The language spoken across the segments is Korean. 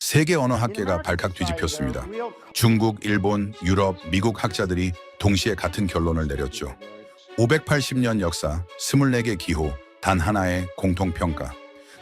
세계 언어 학계가 발칵 뒤집혔습니다. 중국, 일본, 유럽, 미국 학자들이 동시에 같은 결론을 내렸죠. 580년 역사, 24개 기호, 단 하나의 공통평가.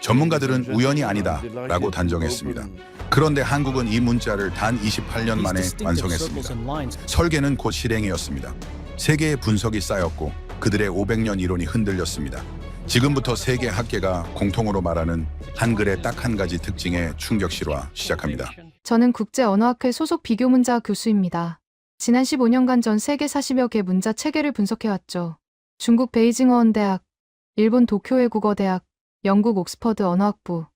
전문가들은 우연이 아니다라고 단정했습니다. 그런데 한국은 이 문자를 단 28년 만에 완성했습니다. 설계는 곧 실행이었습니다. 세계의 분석이 쌓였고 그들의 500년 이론이 흔들렸습니다. 지금부터 세계 학계가 공통으로 말하는 한글의 딱 한 가지 특징의 충격 실화 시작합니다. 저는 국제언어학회 소속 비교문자 교수입니다. 지난 15년간 전 세계 40여 개 문자 체계를 분석해왔죠. 중국 베이징 어원대학, 일본 도쿄 외국어대학, 영국 옥스퍼드 언어학부,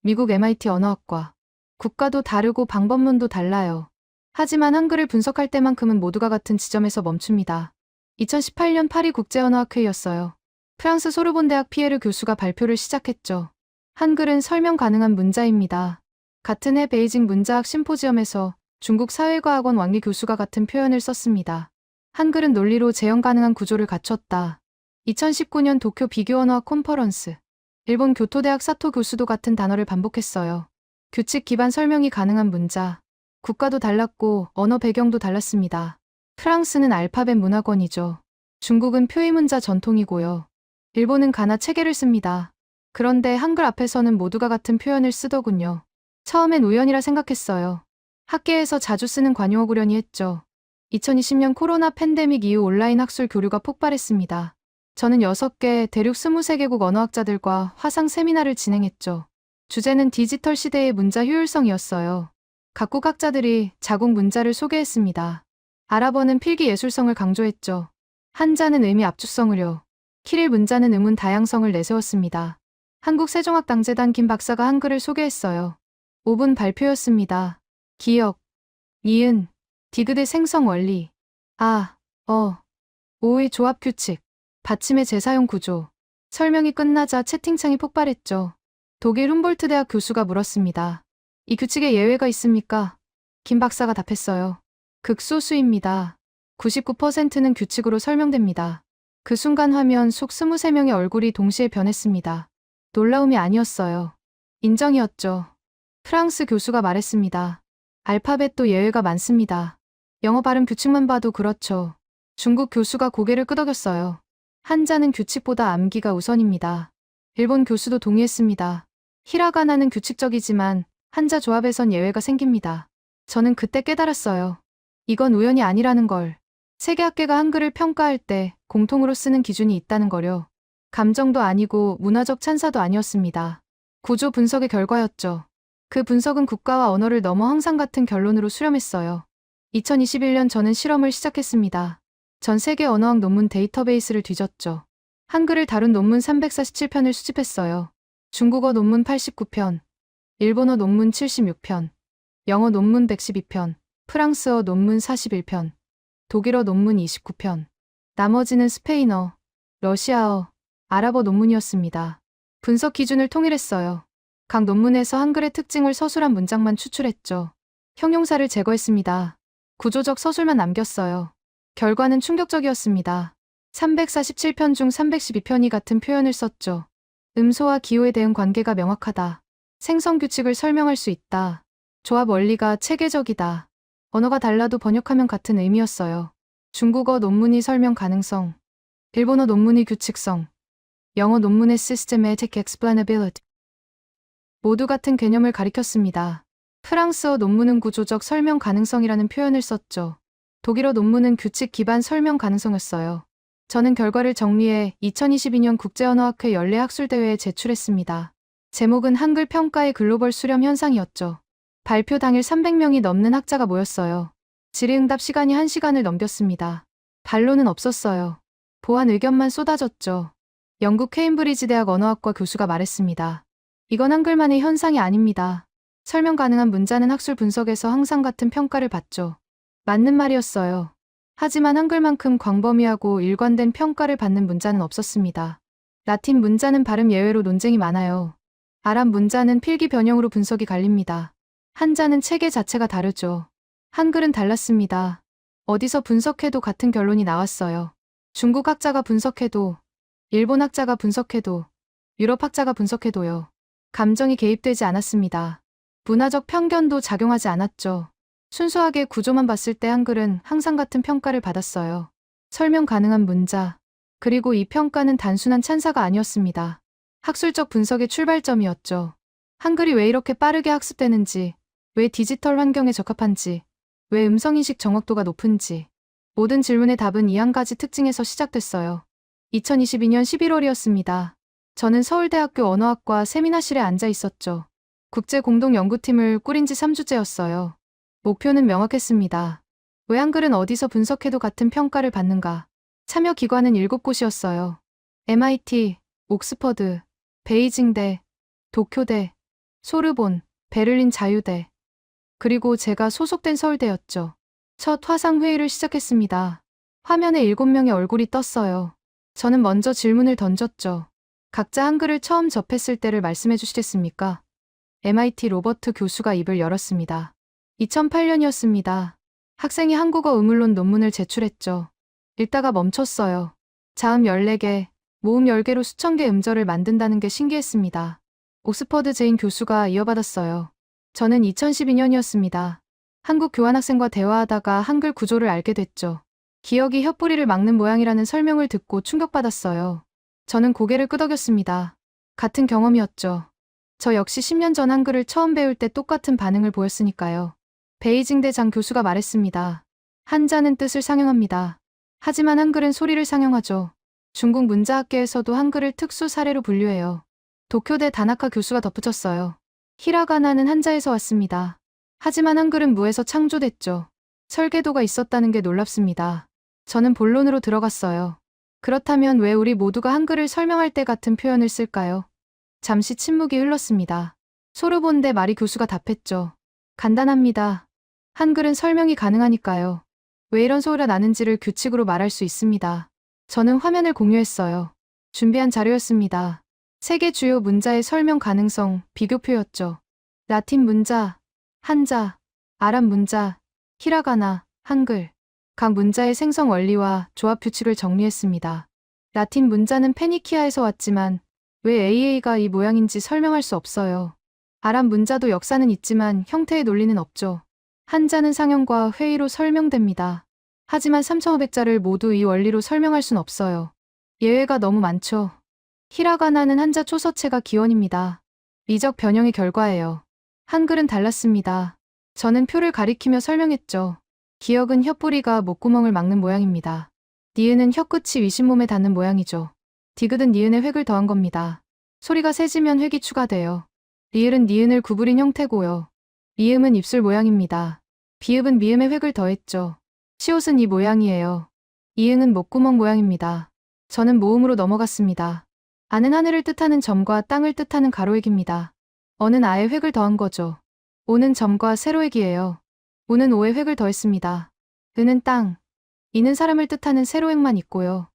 미국 MIT 언어학과. 국가도 다르고 방법론도 달라요. 하지만 한글을 분석할 때만큼은 모두가 같은 지점에서 멈춥니다. 2018년 파리 국제언어학회였어요. 프랑스 소르본 대학 피에르 교수가 발표를 시작했죠. 한글은 설명 가능한 문자입니다. 같은 해 베이징 문자학 심포지엄에서 중국 사회과학원 왕리 교수가 같은 표현을 썼습니다. 한글은 논리로 재현 가능한 구조를 갖췄다. 2019년 도쿄 비교언어학 컨퍼런스. 일본 교토대학 사토 교수도 같은 단어를 반복했어요. 규칙 기반 설명이 가능한 문자. 국가도 달랐고 언어 배경도 달랐습니다. 프랑스는 알파벳 문화권이죠. 중국은 표의문자 전통이고요. 일본은 가나 체계를 씁니다. 그런데 한글 앞에서는 모두가 같은 표현을 쓰더군요. 처음엔 우연이라 생각했어요. 학계에서 자주 쓰는 관용어구려니 했죠. 2020년 코로나 팬데믹 이후 온라인 학술 교류가 폭발했습니다. 저는 6개 대륙 23개국 언어학자들과 화상 세미나를 진행했죠. 주제는 디지털 시대의 문자 효율성이었어요. 각국 학자들이 자국 문자를 소개했습니다. 아랍어는 필기 예술성을 강조했죠. 한자는 의미 압축성을요. 키릴 문자는 의문 다양성을 내세웠습니다. 한국 세종학당재단 김 박사가 한글을 소개했어요. 5분 발표였습니다. 기역, 니은, 디귿의 생성 원리, 오의 조합 규칙, 받침의 재사용 구조. 설명이 끝나자 채팅창이 폭발했죠. 독일 훔볼트 대학 교수가 물었습니다. 이 규칙에 예외가 있습니까? 김 박사가 답했어요. 극소수입니다. 99%는 규칙으로 설명됩니다. 그 순간 화면 속 23명의 얼굴이 동시에 변했습니다. 놀라움이 아니었어요. 인정이었죠. 프랑스 교수가 말했습니다. 알파벳도 예외가 많습니다. 영어 발음 규칙만 봐도 그렇죠. 중국 교수가 고개를 끄덕였어요. 한자는 규칙보다 암기가 우선입니다. 일본 교수도 동의했습니다. 히라가나는 규칙적이지만 한자 조합에선 예외가 생깁니다. 저는 그때 깨달았어요. 이건 우연이 아니라는 걸. 세계학계가 한글을 평가할 때 공통으로 쓰는 기준이 있다는 거요. 감정도 아니고 문화적 찬사도 아니었습니다. 구조 분석의 결과였죠. 그 분석은 국가와 언어를 넘어 항상 같은 결론으로 수렴했어요. 2021년 저는 실험을 시작했습니다. 전 세계 언어학 논문 데이터베이스를 뒤졌죠. 한글을 다룬 논문 347편을 수집했어요. 중국어 논문 89편, 일본어 논문 76편, 영어 논문 112편, 프랑스어 논문 41편, 독일어 논문 29편, 나머지는 스페인어, 러시아어, 아랍어 논문이었습니다. 분석 기준을 통일했어요. 각 논문에서 한글의 특징을 서술한 문장만 추출했죠. 형용사를 제거했습니다. 구조적 서술만 남겼어요. 결과는 충격적이었습니다. 347편 중 312편이 같은 표현을 썼죠. 음소와 기호에 대한 관계가 명확하다. 생성 규칙을 설명할 수 있다. 조합 원리가 체계적이다. 언어가 달라도 번역하면 같은 의미였어요. 중국어 논문이 설명 가능성, 일본어 논문이 규칙성, 영어 논문의 systematic explainability. 모두 같은 개념을 가리켰습니다. 프랑스어 논문은 구조적 설명 가능성이라는 표현을 썼죠. 독일어 논문은 규칙 기반 설명 가능성이었어요. 저는 결과를 정리해 2022년 국제언어학회 연례학술대회에 제출했습니다. 제목은 한글 평가의 글로벌 수렴 현상이었죠. 발표 당일 300명이 넘는 학자가 모였어요. 질의응답 시간이 1시간을 넘겼습니다. 반론은 없었어요. 보완 의견만 쏟아졌죠. 영국 케임브리지 대학 언어학과 교수가 말했습니다. 이건 한글만의 현상이 아닙니다. 설명 가능한 문자는 학술 분석에서 항상 같은 평가를 받죠. 맞는 말이었어요. 하지만 한글만큼 광범위하고 일관된 평가를 받는 문자는 없었습니다. 라틴 문자는 발음 예외로 논쟁이 많아요. 아랍 문자는 필기 변형으로 분석이 갈립니다. 한자는 체계 자체가 다르죠. 한글은 달랐습니다. 어디서 분석해도 같은 결론이 나왔어요. 중국 학자가 분석해도, 일본 학자가 분석해도, 유럽 학자가 분석해도요. 감정이 개입되지 않았습니다. 문화적 편견도 작용하지 않았죠. 순수하게 구조만 봤을 때 한글은 항상 같은 평가를 받았어요. 설명 가능한 문자. 그리고 이 평가는 단순한 찬사가 아니었습니다. 학술적 분석의 출발점이었죠. 한글이 왜 이렇게 빠르게 학습되는지, 왜 디지털 환경에 적합한지, 왜 음성인식 정확도가 높은지. 모든 질문의 답은 이 한 가지 특징에서 시작됐어요. 2022년 11월이었습니다. 저는 서울대학교 언어학과 세미나실에 앉아 있었죠. 국제공동연구팀을 꾸린 지 3주째였어요. 목표는 명확했습니다. 왜 한글은 어디서 분석해도 같은 평가를 받는가? 참여 기관은 7곳이었어요. MIT, 옥스퍼드, 베이징대, 도쿄대, 소르본, 베를린 자유대. 그리고 제가 소속된 서울대였죠. 첫 화상 회의를 시작했습니다. 화면에 7명의 얼굴이 떴어요. 저는 먼저 질문을 던졌죠. 각자 한글을 처음 접했을 때를 말씀해 주시겠습니까? MIT 로버트 교수가 입을 열었습니다. 2008년이었습니다. 학생이 한국어 의문론 논문을 제출했죠. 읽다가 멈췄어요. 자음 14개, 모음 10개로 수천 개 음절을 만든다는 게 신기했습니다. 옥스퍼드 제인 교수가 이어받았어요. 저는 2012년이었습니다. 한국 교환학생과 대화하다가 한글 구조를 알게 됐죠. 기억이 혀뿌리를 막는 모양이라는 설명을 듣고 충격받았어요. 저는 고개를 끄덕였습니다. 같은 경험이었죠. 저 역시 10년 전 한글을 처음 배울 때 똑같은 반응을 보였으니까요. 베이징대 장 교수가 말했습니다. 한자는 뜻을 상영합니다. 하지만 한글은 소리를 상영하죠. 중국 문자학계에서도 한글을 특수 사례로 분류해요. 도쿄대 다나카 교수가 덧붙였어요. 히라가나는 한자에서 왔습니다. 하지만 한글은 무에서 창조됐죠. 설계도가 있었다는 게 놀랍습니다. 저는 본론으로 들어갔어요. 그렇다면 왜 우리 모두가 한글을 설명할 때 같은 표현을 쓸까요? 잠시 침묵이 흘렀습니다. 소르본대 마리 교수가 답했죠. 간단합니다. 한글은 설명이 가능하니까요. 왜 이런 소리가 나는지를 규칙으로 말할 수 있습니다. 저는 화면을 공유했어요. 준비한 자료였습니다. 세계 주요 문자의 설명 가능성 비교표였죠. 라틴 문자, 한자, 아랍 문자, 히라가나, 한글. 각 문자의 생성 원리와 조합 규칙을 정리했습니다. 라틴 문자는 페니키아에서 왔지만 왜 AA가 이 모양인지 설명할 수 없어요. 아랍 문자도 역사는 있지만 형태의 논리는 없죠. 한자는 상형과 회의로 설명됩니다. 하지만 3,500자를 모두 이 원리로 설명할 순 없어요. 예외가 너무 많죠. 히라가나는 한자 초서체가 기원입니다. 미적 변형의 결과예요. 한글은 달랐습니다. 저는 표를 가리키며 설명했죠. 기억은 혀뿌리가 목구멍을 막는 모양입니다. 니은은 혀끝이 위신몸에 닿는 모양이죠. 디귿은 니은에 획을 더한 겁니다. 소리가 세지면 획이 추가돼요. 리을은 니은을 구부린 형태고요. 미음은 입술 모양입니다. 비읍은 미음에 획을 더했죠. 시옷은 이 모양이에요. 이응은 목구멍 모양입니다. 저는 모음으로 넘어갔습니다. 아는 하늘을 뜻하는 점과 땅을 뜻하는 가로획입니다. 어는 아에 획을 더한 거죠. 오는 점과 세로획이에요. 우는 오에 획을 더했습니다. 은은 땅, 이는 사람을 뜻하는 세로획만 있고요.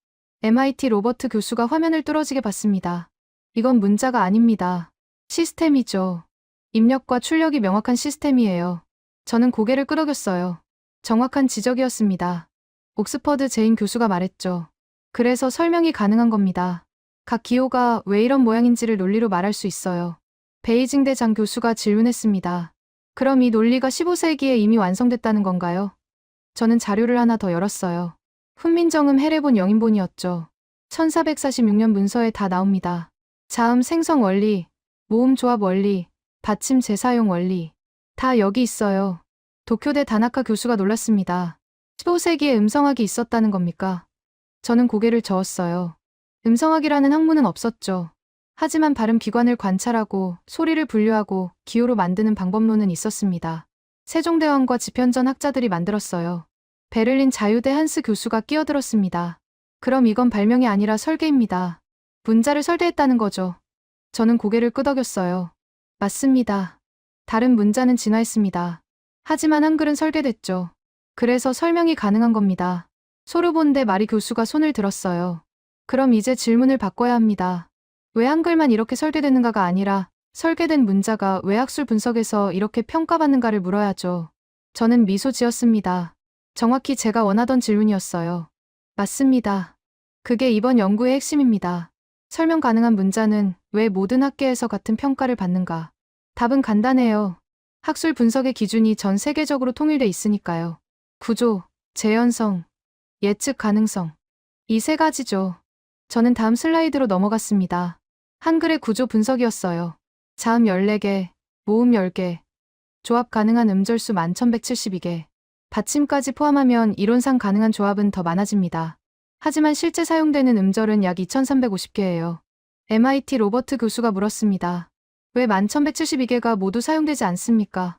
MIT 로버트 교수가 화면을 뚫어지게 봤습니다. 이건 문자가 아닙니다. 시스템이죠. 입력과 출력이 명확한 시스템이에요. 저는 고개를 끄덕였어요. 정확한 지적이었습니다. 옥스퍼드 제인 교수가 말했죠. 그래서 설명이 가능한 겁니다. 각 기호가 왜 이런 모양인지를 논리로 말할 수 있어요. 베이징대 장 교수가 질문했습니다. 그럼 이 논리가 15세기에 이미 완성됐다는 건가요? 저는 자료를 하나 더 열었어요. 훈민정음 해례본 영인본이었죠. 1446년 문서에 다 나옵니다. 자음 생성 원리, 모음 조합 원리, 받침 재사용 원리. 다 여기 있어요. 도쿄대 다나카 교수가 놀랐습니다. 15세기에 음성학이 있었다는 겁니까? 저는 고개를 저었어요. 음성학이라는 학문은 없었죠. 하지만 발음 기관을 관찰하고 소리를 분류하고 기호로 만드는 방법론은 있었습니다. 세종대왕과 집현전 학자들이 만들었어요. 베를린 자유대 한스 교수가 끼어들었습니다. 그럼 이건 발명이 아니라 설계입니다. 문자를 설계했다는 거죠. 저는 고개를 끄덕였어요. 맞습니다. 다른 문자는 진화했습니다. 하지만 한글은 설계됐죠. 그래서 설명이 가능한 겁니다. 소르본대 마리 교수가 손을 들었어요. 그럼 이제 질문을 바꿔야 합니다. 왜 한글만 이렇게 설계되는가가 아니라 설계된 문자가 왜 학술 분석에서 이렇게 평가받는가를 물어야죠. 저는 미소 지었습니다. 정확히 제가 원하던 질문이었어요. 맞습니다. 그게 이번 연구의 핵심입니다. 설명 가능한 문자는 왜 모든 학계에서 같은 평가를 받는가? 답은 간단해요. 학술 분석의 기준이 전 세계적으로 통일돼 있으니까요. 구조, 재현성, 예측 가능성. 이 세 가지죠. 저는 다음 슬라이드로 넘어갔습니다. 한글의 구조 분석이었어요. 자음 14개, 모음 10개, 조합 가능한 음절수 11,172개. 받침까지 포함하면 이론상 가능한 조합은 더 많아집니다. 하지만 실제 사용되는 음절은 약 2,350개예요. MIT 로버트 교수가 물었습니다. 왜 11,172개가 모두 사용되지 않습니까?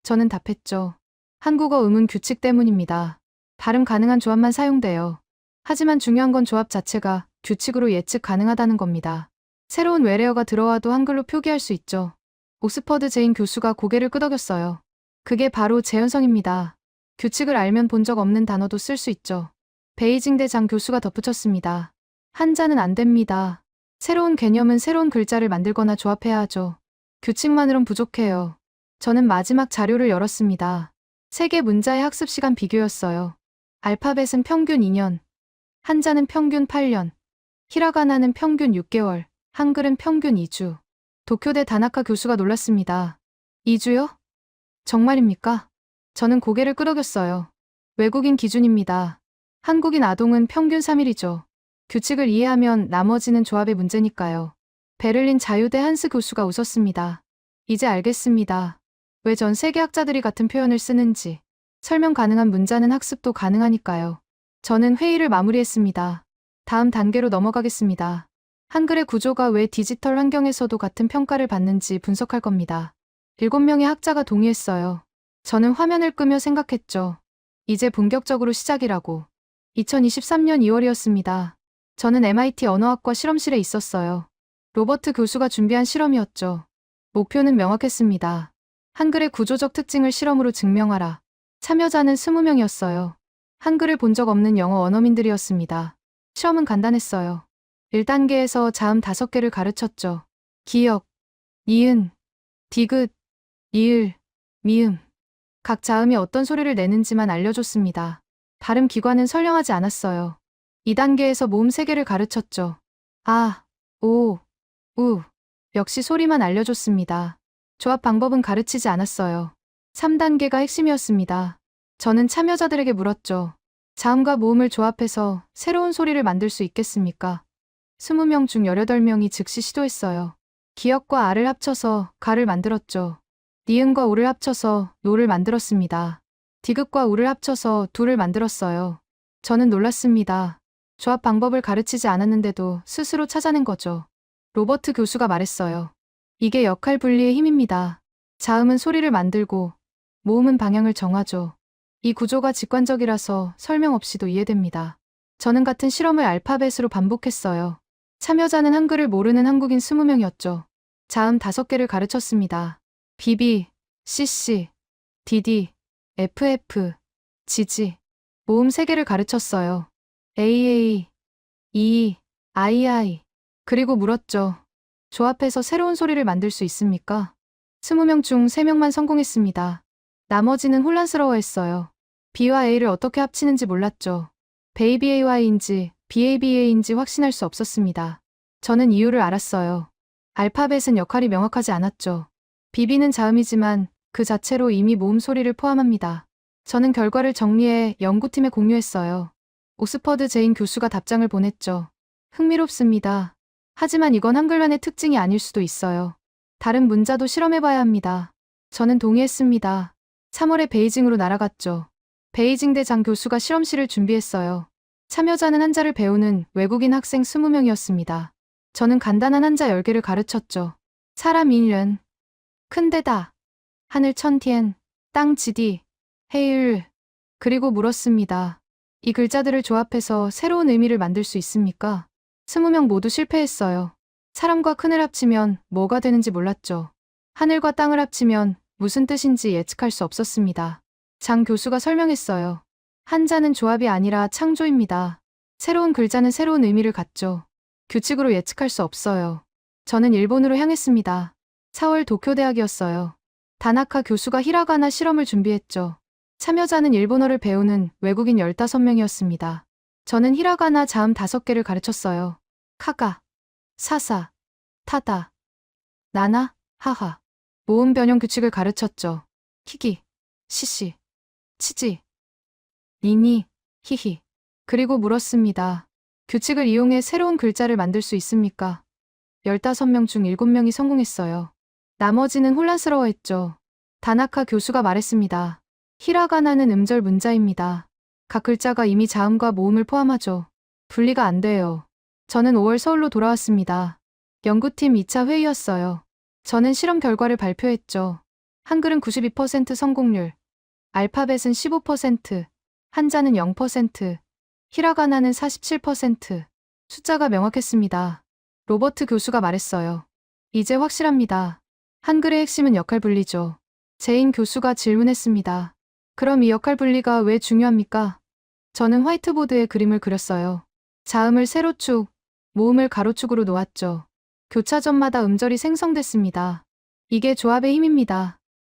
저는 답했죠. 한국어 음운 규칙 때문입니다. 발음 가능한 조합만 사용돼요. 하지만 중요한 건 조합 자체가 규칙으로 예측 가능하다는 겁니다. 새로운 외래어가 들어와도 한글로 표기할 수 있죠. 옥스퍼드 제인 교수가 고개를 끄덕였어요. 그게 바로 재현성입니다. 규칙을 알면 본 적 없는 단어도 쓸 수 있죠. 베이징대 장 교수가 덧붙였습니다. 한자는 안 됩니다. 새로운 개념은 새로운 글자를 만들거나 조합해야 하죠. 규칙만으론 부족해요. 저는 마지막 자료를 열었습니다. 세계 문자의 학습 시간 비교였어요. 알파벳은 평균 2년, 한자는 평균 8년, 히라가나는 평균 6개월, 한글은 평균 2주. 도쿄대 다나카 교수가 놀랐습니다. 2주요? 정말입니까? 저는 고개를 끄덕였어요. 외국인 기준입니다. 한국인 아동은 평균 3일이죠. 규칙을 이해하면 나머지는 조합의 문제니까요. 베를린 자유대 한스 교수가 웃었습니다. 이제 알겠습니다. 왜 전 세계 학자들이 같은 표현을 쓰는지. 설명 가능한 문자는 학습도 가능하니까요. 저는 회의를 마무리했습니다. 다음 단계로 넘어가겠습니다. 한글의 구조가 왜 디지털 환경에서도 같은 평가를 받는지 분석할 겁니다. 7명의 학자가 동의했어요. 저는 화면을 끄며 생각했죠. 이제 본격적으로 시작이라고. 2023년 2월이었습니다. 저는 MIT 언어학과 실험실에 있었어요. 로버트 교수가 준비한 실험이었죠. 목표는 명확했습니다. 한글의 구조적 특징을 실험으로 증명하라. 참여자는 20명이었어요. 한글을 본 적 없는 영어 원어민들이었습니다. 실험은 간단했어요. 1단계에서 자음 5개를 가르쳤죠. 기역, 니은, 디귿, 이을, 미음. 각 자음이 어떤 소리를 내는지만 알려줬습니다. 발음 기관은 설명하지 않았어요. 2단계에서 모음 3개를 가르쳤죠. 아, 오, 우. 역시 소리만 알려줬습니다. 조합 방법은 가르치지 않았어요. 3단계가 핵심이었습니다. 저는 참여자들에게 물었죠. 자음과 모음을 조합해서 새로운 소리를 만들 수 있겠습니까? 20명 중 18명이 즉시 시도했어요. 기역과 아를 합쳐서 가를 만들었죠. 니은과 오를 합쳐서 노를 만들었습니다. 디귿과 우를 합쳐서 두를 만들었어요. 저는 놀랐습니다. 조합 방법을 가르치지 않았는데도 스스로 찾아낸 거죠. 로버트 교수가 말했어요. 이게 역할 분리의 힘입니다. 자음은 소리를 만들고 모음은 방향을 정하죠. 이 구조가 직관적이라서 설명 없이도 이해됩니다. 저는 같은 실험을 알파벳으로 반복했어요. 참여자는 한글을 모르는 한국인 20명이었죠. 자음 5개를 가르쳤습니다. BB, CC, DD, FF, GG. 모음 3개를 가르쳤어요. AA, EE, II. 그리고 물었죠. 조합해서 새로운 소리를 만들 수 있습니까? 20명 중 3명만 성공했습니다. 나머지는 혼란스러워했어요. B와 A를 어떻게 합치는지 몰랐죠. BABAY인지 BABA인지 확신할 수 없었습니다. 저는 이유를 알았어요. 알파벳은 역할이 명확하지 않았죠. BB는 자음이지만 그 자체로 이미 모음 소리를 포함합니다. 저는 결과를 정리해 연구팀에 공유했어요. 옥스퍼드 제인 교수가 답장을 보냈죠. 흥미롭습니다. 하지만 이건 한글만의 특징이 아닐 수도 있어요. 다른 문자도 실험해봐야 합니다. 저는 동의했습니다. 3월에 베이징으로 날아갔죠. 베이징대 장 교수가 실험실을 준비했어요. 참여자는 한자를 배우는 외국인 학생 20명이었습니다. 저는 간단한 한자 10개를 가르쳤죠. 사람 인련, 큰 데다, 하늘 천티엔, 땅 지디, 헤일. 그리고 물었습니다. 이 글자들을 조합해서 새로운 의미를 만들 수 있습니까? 20명 모두 실패했어요. 사람과 큰을 합치면 뭐가 되는지 몰랐죠. 하늘과 땅을 합치면 무슨 뜻인지 예측할 수 없었습니다. 장 교수가 설명했어요. 한자는 조합이 아니라 창조입니다. 새로운 글자는 새로운 의미를 갖죠. 규칙으로 예측할 수 없어요. 저는 일본으로 향했습니다. 4월 도쿄대학이었어요. 다나카 교수가 히라가나 실험을 준비했죠. 참여자는 일본어를 배우는 외국인 15명이었습니다. 저는 히라가나 자음 5개를 가르쳤어요. 카가, 사사, 타다, 나나, 하하. 모음 변형 규칙을 가르쳤죠. 히기, 시시, 치지, 니니, 히히. 그리고 물었습니다. 규칙을 이용해 새로운 글자를 만들 수 있습니까? 15명 중 7명이 성공했어요. 나머지는 혼란스러워했죠. 다나카 교수가 말했습니다. 히라가나는 음절 문자입니다. 각 글자가 이미 자음과 모음을 포함하죠. 분리가 안 돼요. 저는 5월 서울로 돌아왔습니다. 연구팀 2차 회의였어요. 저는 실험 결과를 발표했죠. 한글은 92% 성공률, 알파벳은 15%, 한자는 0%, 히라가나는 47%. 숫자가 명확했습니다. 로버트 교수가 말했어요. 이제 확실합니다. 한글의 핵심은 역할 분리죠. 제인 교수가 질문했습니다. 그럼 이 역할 분리가 왜 중요합니까? 저는 화이트보드에 그림을 그렸어요. 자음을 세로축, 모음을 가로축으로 놓았죠. 교차점마다 음절이 생성됐습니다. 이게 조합의 힘입니다.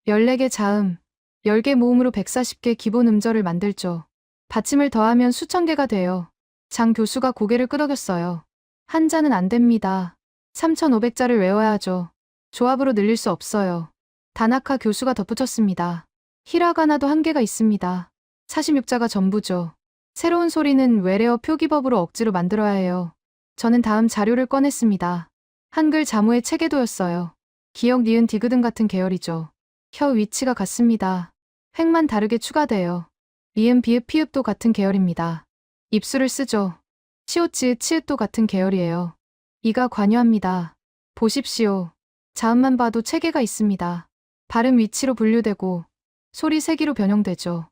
14개 자음, 10개 모음으로 140개 기본 음절을 만들죠. 받침을 더하면 수천 개가 돼요. 장 교수가 고개를 끄덕였어요. 한자는 안 됩니다. 3,500자를 외워야 하죠. 조합으로 늘릴 수 없어요. 다나카 교수가 덧붙였습니다. 히라가나도 한계가 있습니다. 46자가 전부죠. 새로운 소리는 외래어 표기법으로 억지로 만들어야 해요. 저는 다음 자료를 꺼냈습니다. 한글 자모의 체계도였어요. 기역, 니은, 디귿은 같은 계열이죠. 혀 위치가 같습니다. 획만 다르게 추가돼요. 리은, 비읍, 피읍도 같은 계열입니다. 입술을 쓰죠. 시옷, 지읒, 치읓도 같은 계열이에요. 이가 관여합니다. 보십시오. 자음만 봐도 체계가 있습니다. 발음 위치로 분류되고 소리 세기로 변형되죠.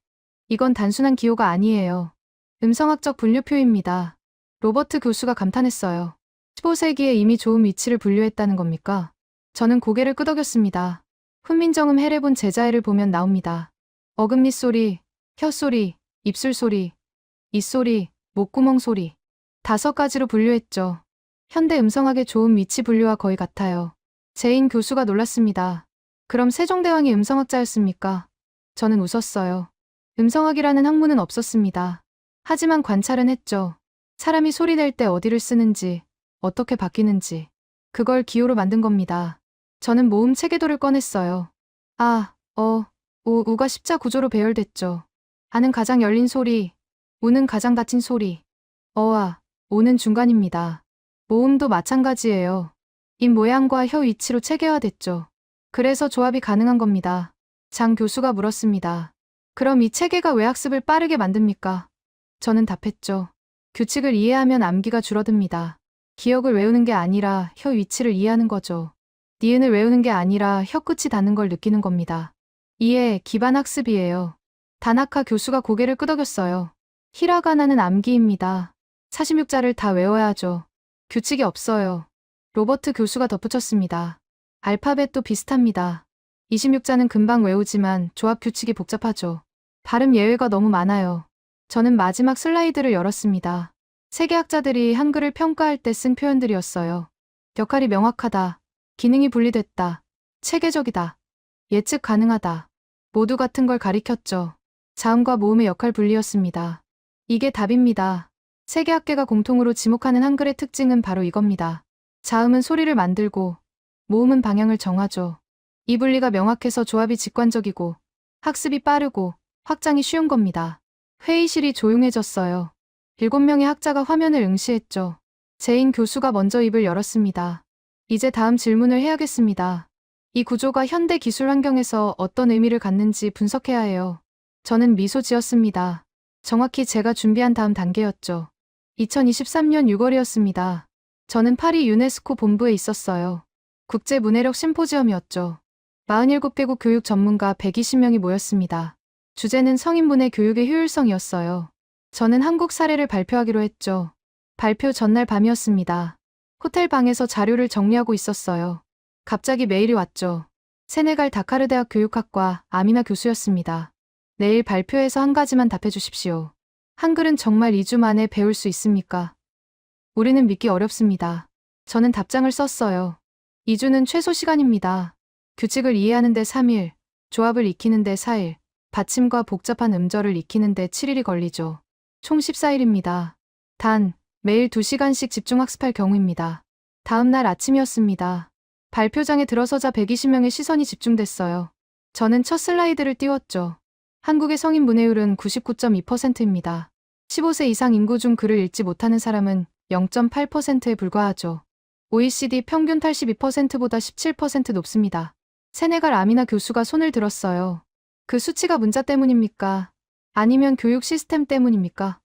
이건 단순한 기호가 아니에요. 음성학적 분류표입니다. 로버트 교수가 감탄했어요. 15세기에 이미 좋은 위치를 분류했다는 겁니까? 저는 고개를 끄덕였습니다. 훈민정음 해례본 제자애를 보면 나옵니다. 어금니 소리, 혀 소리, 입술 소리, 입소리, 목구멍 소리. 5가지로 분류했죠. 현대 음성학의 좋은 위치 분류와 거의 같아요. 제인 교수가 놀랐습니다. 그럼 세종대왕이 음성학자였습니까? 저는 웃었어요. 음성학이라는 학문은 없었습니다. 하지만 관찰은 했죠. 사람이 소리 낼 때 어디를 쓰는지, 어떻게 바뀌는지. 그걸 기호로 만든 겁니다. 저는 모음 체계도를 꺼냈어요. 아, 우, 우가 십자 구조로 배열됐죠. 아는 가장 열린 소리, 우는 가장 닫힌 소리. 어와, 오는 중간입니다. 모음도 마찬가지예요. 입 모양과 혀 위치로 체계화됐죠. 그래서 조합이 가능한 겁니다. 장 교수가 물었습니다. 그럼 이 체계가 왜 학습을 빠르게 만듭니까? 저는 답했죠. 규칙을 이해하면 암기가 줄어듭니다. 기억을 외우는 게 아니라 혀 위치를 이해하는 거죠. 니은을 외우는 게 아니라 혀 끝이 닿는 걸 느끼는 겁니다. 이해, 기반 학습이에요. 다나카 교수가 고개를 끄덕였어요. 히라가나는 암기입니다. 46자를 다 외워야 하죠. 규칙이 없어요. 로버트 교수가 덧붙였습니다. 알파벳도 비슷합니다. 26자는 금방 외우지만 조합 규칙이 복잡하죠. 발음 예외가 너무 많아요. 저는 마지막 슬라이드를 열었습니다. 세계학자들이 한글을 평가할 때 쓴 표현들이었어요. 역할이 명확하다. 기능이 분리됐다. 체계적이다. 예측 가능하다. 모두 같은 걸 가리켰죠. 자음과 모음의 역할 분리였습니다. 이게 답입니다. 세계학계가 공통으로 지목하는 한글의 특징은 바로 이겁니다. 자음은 소리를 만들고 모음은 방향을 정하죠. 이 분리가 명확해서 조합이 직관적이고 학습이 빠르고 확장이 쉬운 겁니다. 회의실이 조용해졌어요. 7명의 학자가 화면을 응시했죠. 제인 교수가 먼저 입을 열었습니다. 이제 다음 질문을 해야겠습니다. 이 구조가 현대 기술 환경에서 어떤 의미를 갖는지 분석해야 해요. 저는 미소 지었습니다. 정확히 제가 준비한 다음 단계였죠. 2023년 6월이었습니다. 저는 파리 유네스코 본부에 있었어요. 국제문해력 심포지엄이었죠. 47개국 교육 전문가 120명이 모였습니다. 주제는 성인문해 교육의 효율성이었어요. 저는 한국 사례를 발표하기로 했죠. 발표 전날 밤이었습니다. 호텔 방에서 자료를 정리하고 있었어요. 갑자기 메일이 왔죠. 세네갈 다카르 대학 교육학과 아미나 교수였습니다. 내일 발표해서 한 가지만 답해 주십시오. 한글은 정말 2주 만에 배울 수 있습니까? 우리는 믿기 어렵습니다. 저는 답장을 썼어요. 2주는 최소 시간입니다. 규칙을 이해하는데 3일, 조합을 익히는데 4일, 받침과 복잡한 음절을 익히는데 7일이 걸리죠. 총 14일입니다. 단, 매일 2시간씩 집중 학습할 경우입니다. 다음 날 아침이었습니다. 발표장에 들어서자 120명의 시선이 집중됐어요. 저는 첫 슬라이드를 띄웠죠. 한국의 성인 문해율은 99.2%입니다. 15세 이상 인구 중 글을 읽지 못하는 사람은 0.8%에 불과하죠. OECD 평균 82%보다 17% 높습니다. 세네갈 아미나 교수가 손을 들었어요. 그 수치가 문자 때문입니까? 아니면 교육 시스템 때문입니까?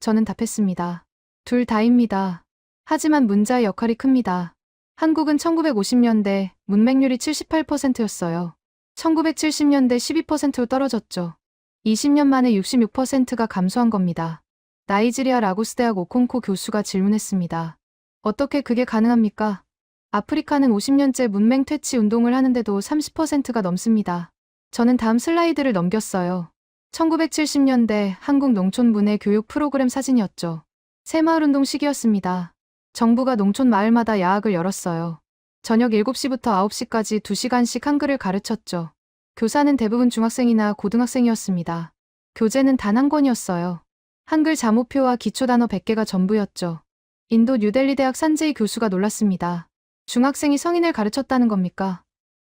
저는 답했습니다. 둘 다입니다. 하지만 문자의 역할이 큽니다. 한국은 1950년대 문맹률이 78%였어요. 1970년대 12%로 떨어졌죠. 20년 만에 66%가 감소한 겁니다. 나이지리아 라고스 대학 오콩코 교수가 질문했습니다. 어떻게 그게 가능합니까? 아프리카는 50년째 문맹 퇴치 운동을 하는데도 30%가 넘습니다. 저는 다음 슬라이드를 넘겼어요. 1970년대 한국 농촌 문해 교육 프로그램 사진이었죠. 새마을운동 시기였습니다. 정부가 농촌 마을마다 야학을 열었어요. 저녁 7시부터 9시까지 2시간씩 한글을 가르쳤죠. 교사는 대부분 중학생이나 고등학생이었습니다. 교재는 단 한 권이었어요. 한글 자모표와 기초단어 100개가 전부였죠. 인도 뉴델리 대학 산제이 교수가 놀랐습니다. 중학생이 성인을 가르쳤다는 겁니까?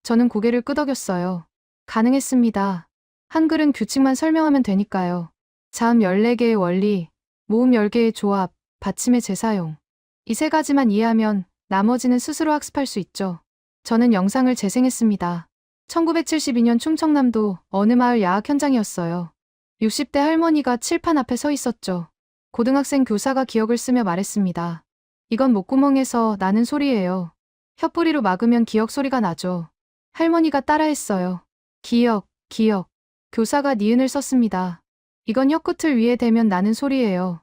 저는 고개를 끄덕였어요. 가능했습니다. 한글은 규칙만 설명하면 되니까요. 자음 14개의 원리, 모음 10개의 조합, 받침의 재사용. 이 3가지만 이해하면 나머지는 스스로 학습할 수 있죠. 저는 영상을 재생했습니다. 1972년 충청남도 어느 마을 야학 현장이었어요. 60대 할머니가 칠판 앞에 서 있었죠. 고등학생 교사가 기억을 쓰며 말했습니다. 이건 목구멍에서 나는 소리예요. 혀뿌리로 막으면 기억 소리가 나죠. 할머니가 따라했어요. 기억, 기억. 교사가 니은을 썼습니다. 이건 혀끝을 위에 대면 나는 소리예요.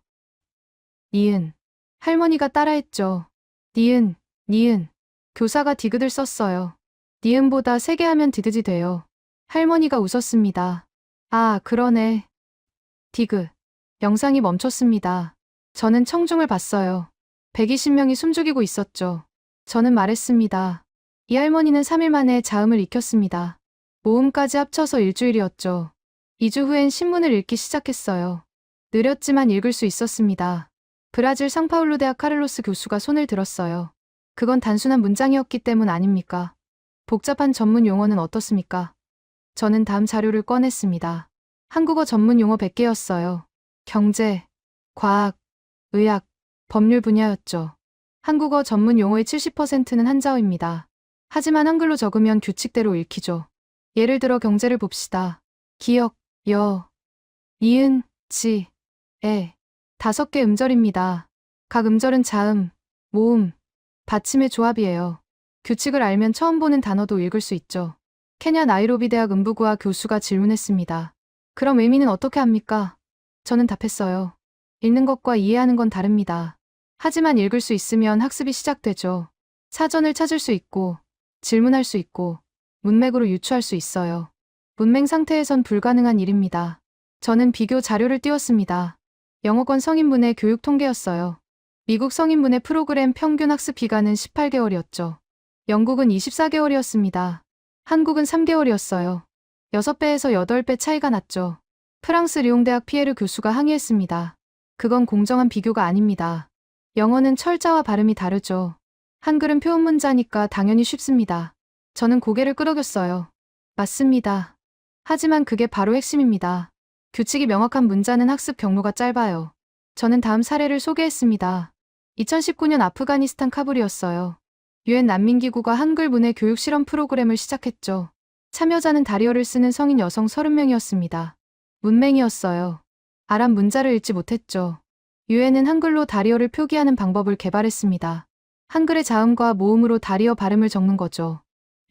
니은. 할머니가 따라했죠. 니은, 니은. 교사가 디귿을 썼어요. 니은보다 세게 하면 디귿이 돼요. 할머니가 웃었습니다. 아, 그러네. 디귿. 영상이 멈췄습니다. 저는 청중을 봤어요. 120명이 숨죽이고 있었죠. 저는 말했습니다. 이 할머니는 3일 만에 자음을 익혔습니다. 모음까지 합쳐서 일주일이었죠. 2주 후엔 신문을 읽기 시작했어요. 느렸지만 읽을 수 있었습니다. 브라질 상파울루 대학 카를로스 교수가 손을 들었어요. 그건 단순한 문장이었기 때문 아닙니까? 복잡한 전문 용어는 어떻습니까? 저는 다음 자료를 꺼냈습니다. 한국어 전문 용어 100개였어요. 경제, 과학, 의학, 법률 분야였죠. 한국어 전문 용어의 70%는 한자어입니다. 하지만 한글로 적으면 규칙대로 읽히죠. 예를 들어 경제를 봅시다. 기역, 여, 이은, 지, 에. 5개 음절입니다. 각 음절은 자음, 모음, 받침의 조합이에요. 규칙을 알면 처음 보는 단어도 읽을 수 있죠. 케냐 나이로비 대학 음부구와 교수가 질문했습니다. 그럼 의미는 어떻게 합니까? 저는 답했어요. 읽는 것과 이해하는 건 다릅니다. 하지만 읽을 수 있으면 학습이 시작되죠. 사전을 찾을 수 있고, 질문할 수 있고, 문맥으로 유추할 수 있어요. 문맹 상태에선 불가능한 일입니다. 저는 비교 자료를 띄웠습니다. 영어권 성인분의 교육 통계였어요. 미국 성인분의 프로그램 평균 학습 기간은 18개월이었죠. 영국은 24개월이었습니다. 한국은 3개월이었어요. 6배에서 8배 차이가 났죠. 프랑스 리옹대학 피에르 교수가 항의했습니다. 그건 공정한 비교가 아닙니다. 영어는 철자와 발음이 다르죠. 한글은 표현 문자니까 당연히 쉽습니다. 저는 고개를 끄덕였어요. 맞습니다. 하지만 그게 바로 핵심입니다. 규칙이 명확한 문자는 학습 경로가 짧아요. 저는 다음 사례를 소개했습니다. 2019년 아프가니스탄 카불이었어요. 유엔 난민기구가 한글 문해 교육 실험 프로그램을 시작했죠. 참여자는 다리어를 쓰는 성인 여성 30명이었습니다. 문맹이었어요. 아랍 문자를 읽지 못했죠. 유엔은 한글로 다리어를 표기하는 방법을 개발했습니다. 한글의 자음과 모음으로 다리어 발음을 적는 거죠.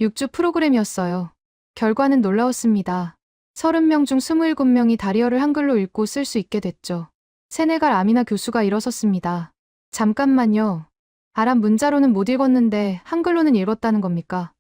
6주 프로그램이었어요. 결과는 놀라웠습니다. 30명 중 27명이 다리어를 한글로 읽고 쓸 수 있게 됐죠. 세네갈 아미나 교수가 일어섰습니다. 잠깐만요. 아랍 문자로는 못 읽었는데 한글로는 읽었다는 겁니까?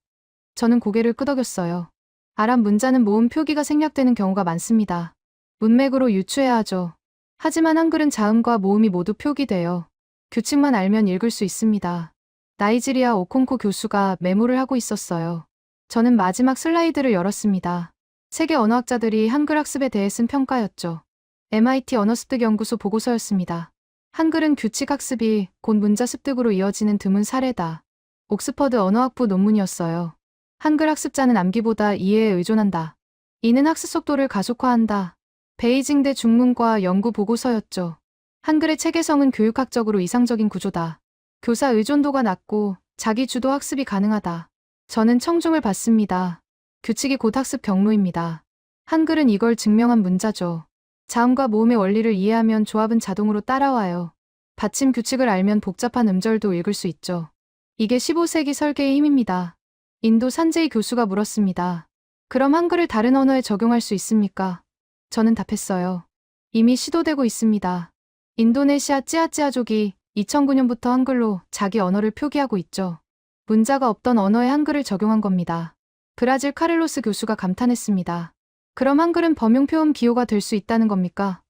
저는 고개를 끄덕였어요. 아랍 문자는 모음 표기가 생략되는 경우가 많습니다. 문맥으로 유추해야 하죠. 하지만 한글은 자음과 모음이 모두 표기돼요. 규칙만 알면 읽을 수 있습니다. 나이지리아 오콩코 교수가 메모를 하고 있었어요. 저는 마지막 슬라이드를 열었습니다. 세계 언어학자들이 한글 학습에 대해 쓴 평가였죠. MIT 언어습득 연구소 보고서였습니다. 한글은 규칙 학습이 곧 문자 습득으로 이어지는 드문 사례다. 옥스퍼드 언어학부 논문이었어요. 한글 학습자는 암기보다 이해에 의존한다. 이는 학습 속도를 가속화한다. 베이징대 중문과 연구 보고서였죠. 한글의 체계성은 교육학적으로 이상적인 구조다. 교사 의존도가 낮고 자기 주도 학습이 가능하다. 저는 청중을 받습니다. 규칙이 곧 학습 경로입니다. 한글은 이걸 증명한 문자죠. 자음과 모음의 원리를 이해하면 조합은 자동으로 따라와요. 받침 규칙을 알면 복잡한 음절도 읽을 수 있죠. 이게 15세기 설계의 힘입니다. 인도 산제이 교수가 물었습니다. 그럼 한글을 다른 언어에 적용할 수 있습니까? 저는 답했어요. 이미 시도되고 있습니다. 인도네시아 찌아찌아족이 2009년부터 한글로 자기 언어를 표기하고 있죠. 문자가 없던 언어에 한글을 적용한 겁니다. 브라질 카를로스 교수가 감탄했습니다. 그럼 한글은 범용표음 기호가 될 수 있다는 겁니까?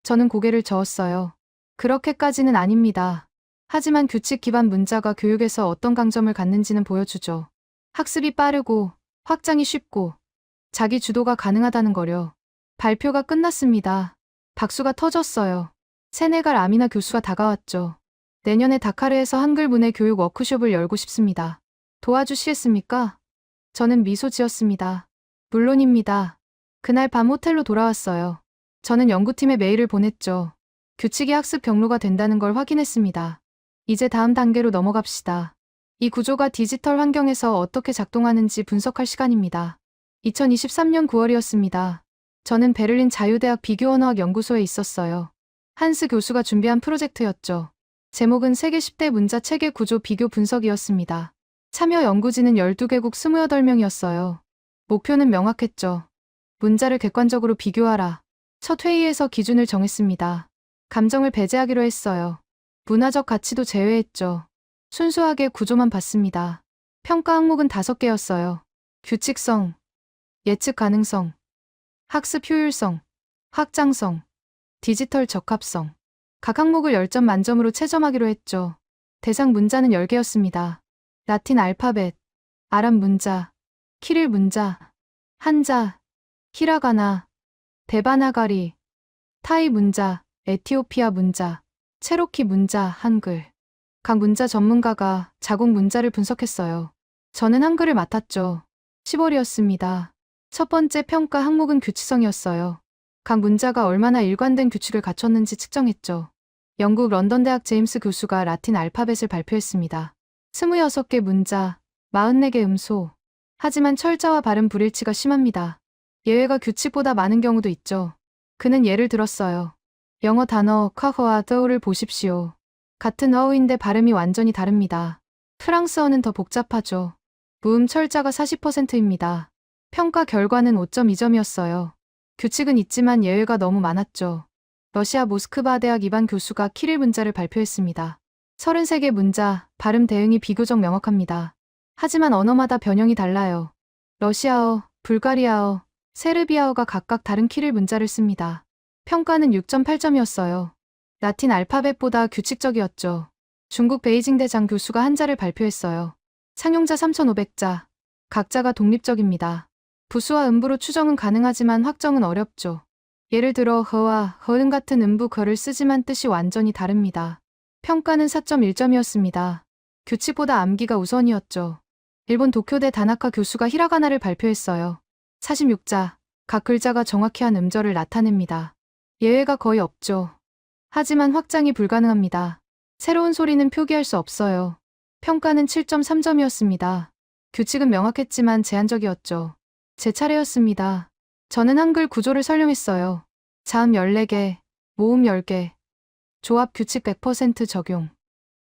저는 고개를 저었어요. 그렇게까지는 아닙니다. 하지만 규칙 기반 문자가 교육에서 어떤 강점을 갖는지는 보여주죠. 학습이 빠르고 확장이 쉽고 자기 주도가 가능하다는 거려. 발표가 끝났습니다. 박수가 터졌어요. 세네갈 아미나 교수가 다가왔죠. 내년에 다카르에서 한글 문해 교육 워크숍을 열고 싶습니다. 도와주시겠습니까? 저는 미소 지었습니다. 물론입니다. 그날 밤 호텔로 돌아왔어요. 저는 연구팀에 메일을 보냈죠. 규칙이 학습 경로가 된다는 걸 확인했습니다. 이제 다음 단계로 넘어갑시다. 이 구조가 디지털 환경에서 어떻게 작동하는지 분석할 시간입니다. 2023년 9월이었습니다. 저는 베를린 자유대학 비교언어학 연구소에 있었어요. 한스 교수가 준비한 프로젝트였죠. 제목은 세계 10대 문자 체계 구조 비교 분석이었습니다. 참여 연구진은 12개국 28명이었어요. 목표는 명확했죠. 문자를 객관적으로 비교하라. 첫 회의에서 기준을 정했습니다. 감정을 배제하기로 했어요. 문화적 가치도 제외했죠. 순수하게 구조만 봤습니다. 평가 항목은 5개였어요. 규칙성, 예측 가능성, 학습 효율성, 확장성, 디지털 적합성. 각 항목을 10점 만점으로 채점하기로 했죠. 대상 문자는 10개였습니다. 라틴 알파벳, 아랍 문자, 키릴 문자, 한자, 히라가나, 데바나가리, 타이 문자, 에티오피아 문자, 체로키 문자, 한글. 각 문자 전문가가 자국 문자를 분석했어요. 저는 한글을 맡았죠. 10월이었습니다. 첫 번째 평가 항목은 규칙성이었어요. 각 문자가 얼마나 일관된 규칙을 갖췄는지 측정했죠. 영국 런던대학 제임스 교수가 라틴 알파벳을 발표했습니다. 26개 문자, 44개 음소. 하지만 철자와 발음 불일치가 심합니다. 예외가 규칙보다 많은 경우도 있죠. 그는 예를 들었어요. 영어 단어 카허와 더우를 보십시오. 같은 어우인데 발음이 완전히 다릅니다. 프랑스어는 더 복잡하죠. 무음 철자가 40%입니다. 평가 결과는 5.2점이었어요. 규칙은 있지만 예외가 너무 많았죠. 러시아 모스크바 대학 이반 교수가 키릴 문자를 발표했습니다. 33개 문자, 발음 대응이 비교적 명확합니다. 하지만 언어마다 변형이 달라요. 러시아어, 불가리아어, 세르비아어가 각각 다른 키릴 문자를 씁니다. 평가는 6.8점이었어요. 라틴 알파벳보다 규칙적이었죠. 중국 베이징대 장 교수가 한자를 발표했어요. 상용자 3,500자. 각자가 독립적입니다. 부수와 음부로 추정은 가능하지만 확정은 어렵죠. 예를 들어 허와 허은 같은 음부 거를 쓰지만 뜻이 완전히 다릅니다. 평가는 4.1점이었습니다. 규칙보다 암기가 우선이었죠. 일본 도쿄대 다나카 교수가 히라가나를 발표했어요. 46자. 각 글자가 정확히 한 음절을 나타냅니다. 예외가 거의 없죠. 하지만 확장이 불가능합니다. 새로운 소리는 표기할 수 없어요. 평가는 7.3점이었습니다. 규칙은 명확했지만 제한적이었죠. 제 차례였습니다. 저는 한글 구조를 설명했어요. 자음 14개, 모음 10개, 조합 규칙 100% 적용.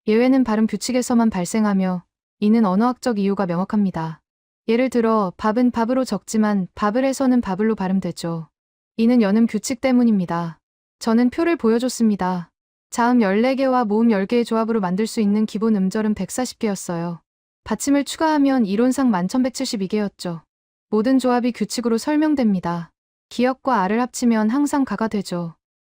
예외는 발음 규칙에서만 발생하며 이는 언어학적 이유가 명확합니다. 예를 들어 밥은 밥으로 적지만 바블에서는 바블로 발음되죠. 이는 연음 규칙 때문입니다. 저는 표를 보여줬습니다. 자음 14개와 모음 10개의 조합으로 만들 수 있는 기본 음절은 140개였어요. 받침을 추가하면 이론상 1172개였죠. 모든 조합이 규칙으로 설명됩니다. 기역과 아를 합치면 항상 가가 되죠.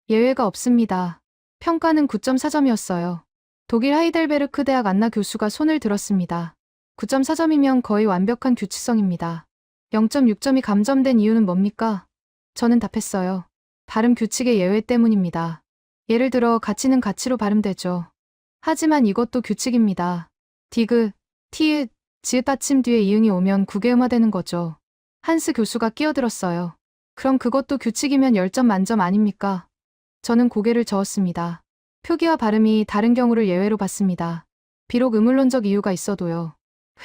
예외가 없습니다. 평가는 9.4점이었어요. 독일 하이델베르크 대학 안나 교수가 손을 들었습니다. 9.4점이면 거의 완벽한 규칙성입니다. 0.6점이 감점된 이유는 뭡니까? 저는 답했어요. 발음 규칙의 예외 때문입니다. 예를 들어 가치는 가치로 발음되죠. 하지만 이것도 규칙입니다. 디귿, 티읕, 지읒 받침 뒤에 이응이 오면 국외음화되는 거죠. 한스 교수가 끼어들었어요. 그럼 그것도 규칙이면 10점 만점 아닙니까? 저는 고개를 저었습니다. 표기와 발음이 다른 경우를 예외로 봤습니다. 비록 의문론적 이유가 있어도요.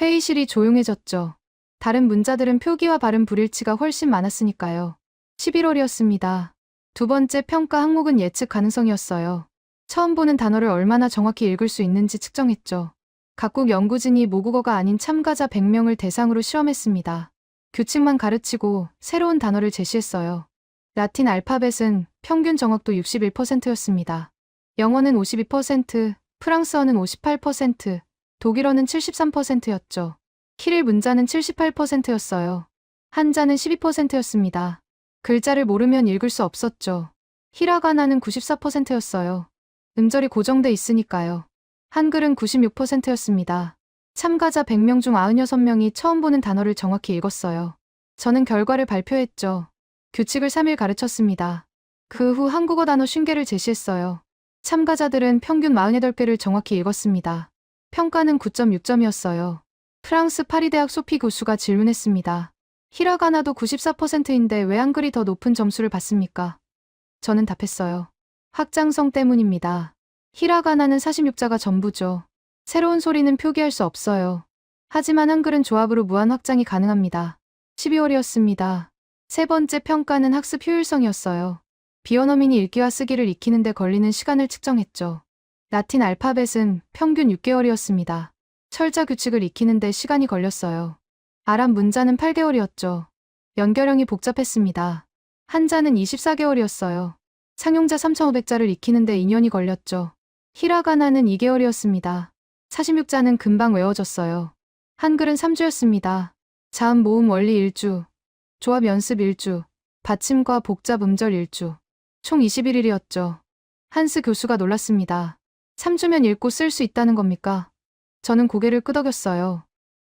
회의실이 조용해졌죠. 다른 문자들은 표기와 발음 불일치가 훨씬 많았으니까요. 11월이었습니다. 두 번째 평가 항목은 예측 가능성이었어요. 처음 보는 단어를 얼마나 정확히 읽을 수 있는지 측정했죠. 각국 연구진이 모국어가 아닌 참가자 100명을 대상으로 실험했습니다. 규칙만 가르치고 새로운 단어를 제시했어요. 라틴 알파벳은 평균 정확도 61%였습니다. 영어는 52%, 프랑스어는 58%, 독일어는 73%였죠. 키릴 문자는 78%였어요. 한자는 12%였습니다. 글자를 모르면 읽을 수 없었죠. 히라가나는 94%였어요. 음절이 고정돼 있으니까요. 한글은 96%였습니다. 참가자 100명 중 96명이 처음 보는 단어를 정확히 읽었어요. 저는 결과를 발표했죠. 규칙을 3일 가르쳤습니다. 그 후 한국어 단어 50개를 제시했어요. 참가자들은 평균 48개를 정확히 읽었습니다. 평가는 9.6점이었어요. 프랑스 파리 대학 소피 교수가 질문했습니다. 히라가나도 94%인데 왜 한글이 더 높은 점수를 받습니까? 저는 답했어요. 확장성 때문입니다. 히라가나는 46자가 전부죠. 새로운 소리는 표기할 수 없어요. 하지만 한글은 조합으로 무한 확장이 가능합니다. 12월이었습니다. 세 번째 평가는 학습 효율성이었어요. 비원어민이 읽기와 쓰기를 익히는데 걸리는 시간을 측정했죠. 라틴 알파벳은 평균 6개월이었습니다. 철자 규칙을 익히는데 시간이 걸렸어요. 아랍 문자는 8개월이었죠. 연결형이 복잡했습니다. 한자는 24개월이었어요. 상용자 3,500자를 익히는데 2년이 걸렸죠. 히라가나는 2개월이었습니다. 46자는 금방 외워졌어요. 한글은 3주였습니다. 자음 모음 원리 1주, 조합 연습 1주, 받침과 복잡 음절 1주, 총 21일이었죠. 한스 교수가 놀랐습니다. 3주면 읽고 쓸 수 있다는 겁니까? 저는 고개를 끄덕였어요.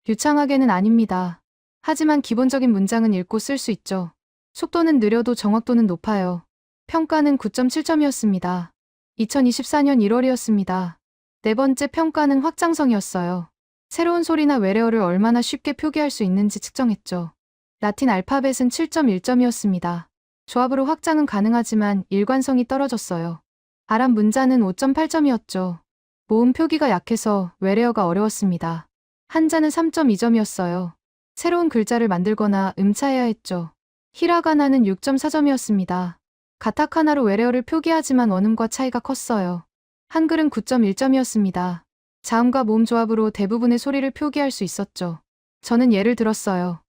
유창하게는 아닙니다. 하지만 기본적인 문장은 읽고 쓸 수 있죠. 속도는 느려도 정확도는 높아요. 평가는 9.7점이었습니다. 2024년 1월이었습니다. 네 번째 평가는 확장성이었어요. 새로운 소리나 외래어를 얼마나 쉽게 표기할 수 있는지 측정했죠. 라틴 알파벳은 7.1점이었습니다. 조합으로 확장은 가능하지만 일관성이 떨어졌어요. 아랍 문자는 5.8점이었죠. 모음 표기가 약해서 외래어가 어려웠습니다. 한자는 3.2점이었어요. 새로운 글자를 만들거나 음차해야 했죠. 히라가나는 6.4점이었습니다. 가타카나로 외래어를 표기하지만 원음과 차이가 컸어요. 한글은 9.1점이었습니다. 자음과 모음 조합으로 대부분의 소리를 표기할 수 있었죠. 저는 예를 들었어요.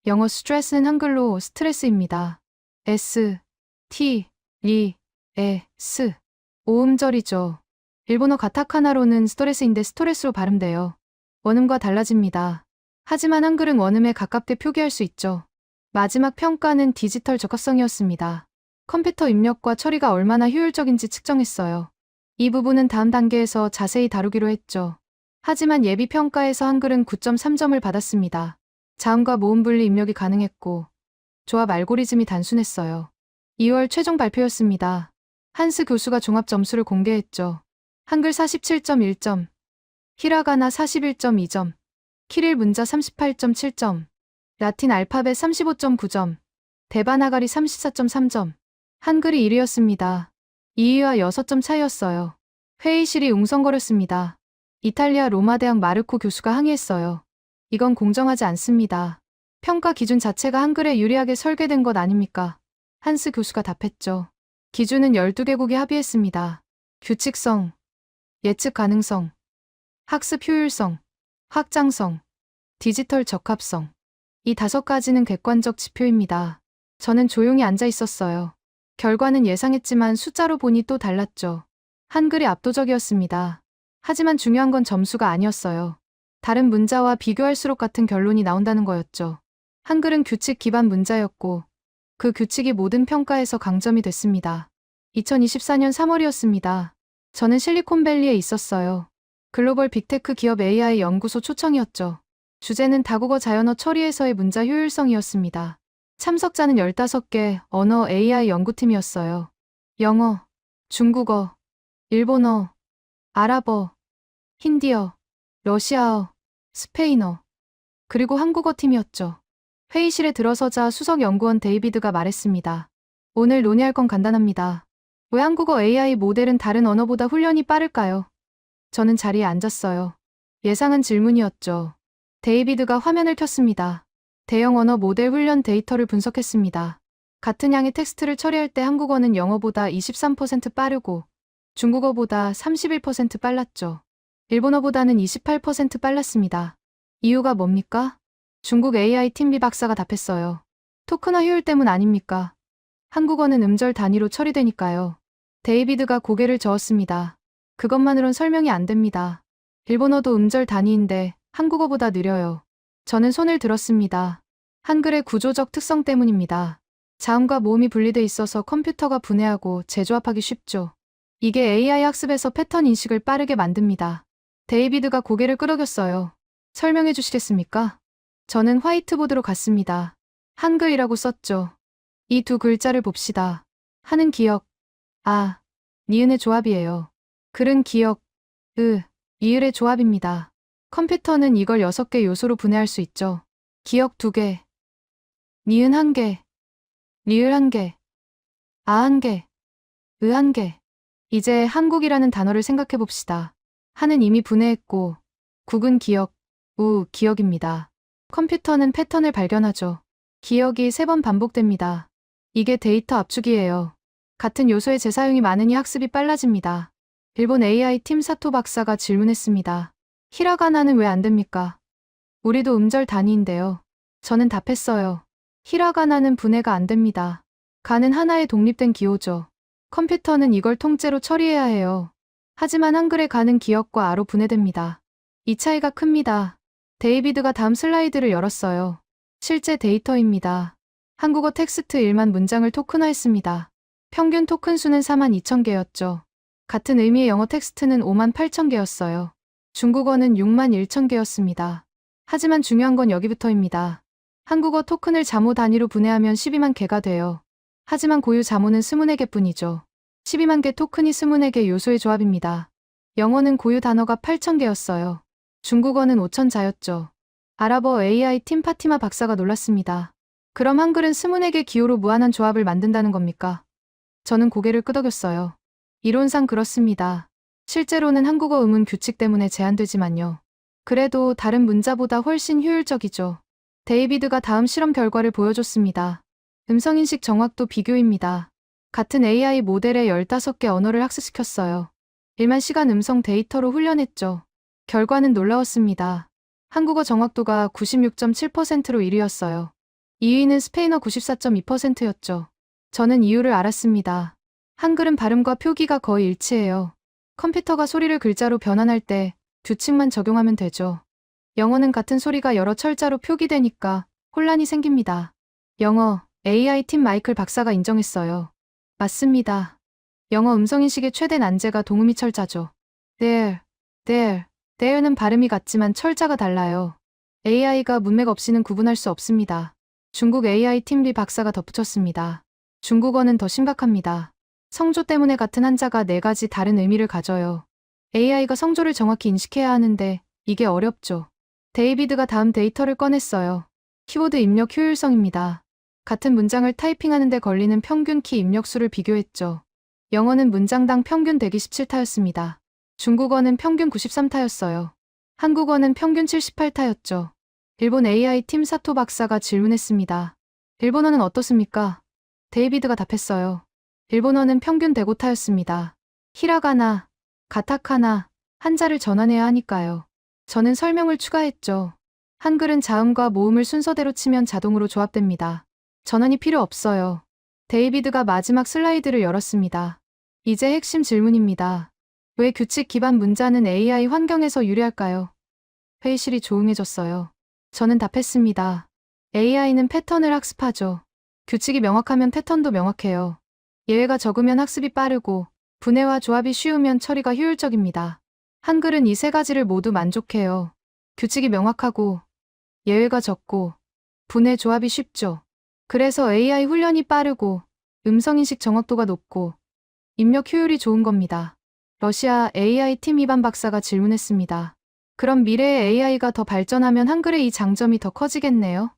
영어 스트레스는 한글로 스트레스입니다. S, T, 리, 에, 스. 오음절이죠. 일본어 가타카나로는 스토레스인데 스토레스로 발음돼요. 원음과 달라집니다. 하지만 한글은 원음에 가깝게 표기할 수 있죠. 마지막 평가는 디지털 적합성이었습니다. 컴퓨터 입력과 처리가 얼마나 효율적인지 측정했어요. 이 부분은 다음 단계에서 자세히 다루기로 했죠. 하지만 예비 평가에서 한글은 9.3점을 받았습니다. 자음과 모음 분리 입력이 가능했고 조합 알고리즘이 단순했어요. 2월 최종 발표였습니다. 한스 교수가 종합 점수를 공개했죠. 한글 47.1점, 히라가나 41.2점, 키릴 문자 38.7점, 라틴 알파벳 35.9점, 데바나가리 34.3점. 한글이 1위였습니다. 2위와 6점 차이였어요. 회의실이 웅성거렸습니다. 이탈리아 로마 대학 마르코 교수가 항의했어요. 이건 공정하지 않습니다. 평가 기준 자체가 한글에 유리하게 설계된 것 아닙니까? 한스 교수가 답했죠. 기준은 12개국이 합의했습니다. 규칙성, 예측 가능성, 학습 효율성, 확장성, 디지털 적합성. 이 5가지는 객관적 지표입니다. 저는 조용히 앉아 있었어요. 결과는 예상했지만 숫자로 보니 또 달랐죠. 한글이 압도적이었습니다. 하지만 중요한 건 점수가 아니었어요. 다른 문자와 비교할수록 같은 결론이 나온다는 거였죠. 한글은 규칙 기반 문자였고 그 규칙이 모든 평가에서 강점이 됐습니다. 2024년 3월이었습니다. 저는 실리콘밸리에 있었어요. 글로벌 빅테크 기업 AI 연구소 초청이었죠. 주제는 다국어 자연어 처리에서의 문자 효율성이었습니다. 참석자는 15개 언어 AI 연구팀이었어요. 영어, 중국어, 일본어, 아랍어, 힌디어, 러시아어, 스페인어, 그리고 한국어 팀이었죠. 회의실에 들어서자 수석 연구원 데이비드가 말했습니다. 오늘 논의할 건 간단합니다. 왜 한국어 AI 모델은 다른 언어보다 훈련이 빠를까요? 저는 자리에 앉았어요. 예상한 질문이었죠. 데이비드가 화면을 켰습니다. 대형 언어 모델 훈련 데이터를 분석했습니다. 같은 양의 텍스트를 처리할 때 한국어는 영어보다 23% 빠르고 중국어보다 31% 빨랐죠. 일본어보다는 28% 빨랐습니다. 이유가 뭡니까? 중국 AI 팀 B 박사가 답했어요. 토크너 효율 때문 아닙니까? 한국어는 음절 단위로 처리되니까요. 데이비드가 고개를 저었습니다. 그것만으론 설명이 안 됩니다. 일본어도 음절 단위인데 한국어보다 느려요. 저는 손을 들었습니다. 한글의 구조적 특성 때문입니다. 자음과 모음이 분리돼 있어서 컴퓨터가 분해하고 재조합하기 쉽죠. 이게 AI 학습에서 패턴 인식을 빠르게 만듭니다. 데이비드가 고개를 끄덕였어요. 설명해 주시겠습니까? 저는 화이트보드로 갔습니다. 한글이라고 썼죠. 이 두 글자를 봅시다. 하는 기역, 니은의 조합이에요. 글은 기역, 이을의 조합입니다. 컴퓨터는 이걸 6개 요소로 분해할 수 있죠. 기역 2개, 니은 1개, 리을 1개, 1개, 1개. 이제 한국이라는 단어를 생각해 봅시다. 한은 이미 분해했고, 국은 기역, 기역입니다. 컴퓨터는 패턴을 발견하죠. 기역이 3번 반복됩니다. 이게 데이터 압축이에요. 같은 요소의 재사용이 많으니 학습이 빨라집니다. 일본 AI 팀 사토 박사가 질문했습니다. 히라가나는 왜 안 됩니까? 우리도 음절 단위인데요. 저는 답했어요. 히라가나는 분해가 안 됩니다. 가는 하나의 독립된 기호죠. 컴퓨터는 이걸 통째로 처리해야 해요. 하지만 한글의 가는 기역과 아로 분해됩니다. 이 차이가 큽니다. 데이비드가 다음 슬라이드를 열었어요. 실제 데이터입니다. 한국어 텍스트 1만 문장을 토큰화했습니다. 평균 토큰 수는 42,000개였죠. 같은 의미의 영어 텍스트는 58,000개였어요. 중국어는 61,000개였습니다. 하지만 중요한 건 여기부터입니다. 한국어 토큰을 자모 단위로 분해하면 12만 개가 돼요. 하지만 고유 자모는 24개뿐이죠. 12만 개 토큰이 24개 요소의 조합입니다. 영어는 고유 단어가 8,000개였어요. 중국어는 5,000자였죠. 아랍어 AI 팀 파티마 박사가 놀랐습니다. 그럼 한글은 24개 기호로 무한한 조합을 만든다는 겁니까? 저는 고개를 끄덕였어요. 이론상 그렇습니다. 실제로는 한국어 음은 규칙 때문에 제한되지만요. 그래도 다른 문자보다 훨씬 효율적이죠. 데이비드가 다음 실험 결과를 보여줬습니다. 음성인식 정확도 비교입니다. 같은 AI 모델에 15개 언어를 학습시켰어요. 1만 시간 음성 데이터로 훈련했죠. 결과는 놀라웠습니다. 한국어 정확도가 96.7%로 1위였어요. 2위는 스페인어 94.2%였죠. 저는 이유를 알았습니다. 한글은 발음과 표기가 거의 일치해요. 컴퓨터가 소리를 글자로 변환할 때 규칙만 적용하면 되죠. 영어는 같은 소리가 여러 철자로 표기되니까 혼란이 생깁니다. 영어, AI 팀 마이클 박사가 인정했어요. 맞습니다. 영어 음성인식의 최대 난제가 동음이 철자죠. there는 발음이 같지만 철자가 달라요. AI가 문맥 없이는 구분할 수 없습니다. 중국 AI 팀 B 박사가 덧붙였습니다. 중국어는 더 심각합니다. 성조 때문에 같은 한자가 4가지 다른 의미를 가져요. AI가 성조를 정확히 인식해야 하는데 이게 어렵죠. 데이비드가 다음 데이터를 꺼냈어요. 키워드 입력 효율성입니다. 같은 문장을 타이핑하는 데 걸리는 평균 키 입력수를 비교했죠. 영어는 문장당 평균 127타였습니다. 중국어는 평균 93타였어요. 한국어는 평균 78타였죠. 일본 AI 팀 사토 박사가 질문했습니다. 일본어는 어떻습니까? 데이비드가 답했어요. 일본어는 평균 105타였습니다. 히라가나, 가타카나, 한자를 전환해야 하니까요. 저는 설명을 추가했죠. 한글은 자음과 모음을 순서대로 치면 자동으로 조합됩니다. 전환이 필요 없어요. 데이비드가 마지막 슬라이드를 열었습니다. 이제 핵심 질문입니다. 왜 규칙 기반 문자는 AI 환경에서 유리할까요? 회의실이 조용해졌어요. 저는 답했습니다. AI는 패턴을 학습하죠. 규칙이 명확하면 패턴도 명확해요. 예외가 적으면 학습이 빠르고 분해와 조합이 쉬우면 처리가 효율적입니다. 한글은 이 3가지를 모두 만족해요. 규칙이 명확하고 예외가 적고 분해 조합이 쉽죠. 그래서 AI 훈련이 빠르고 음성인식 정확도가 높고 입력 효율이 좋은 겁니다. 러시아 AI 팀 이반 박사가 질문했습니다. 그럼 미래의 AI가 더 발전하면 한글의 이 장점이 더 커지겠네요.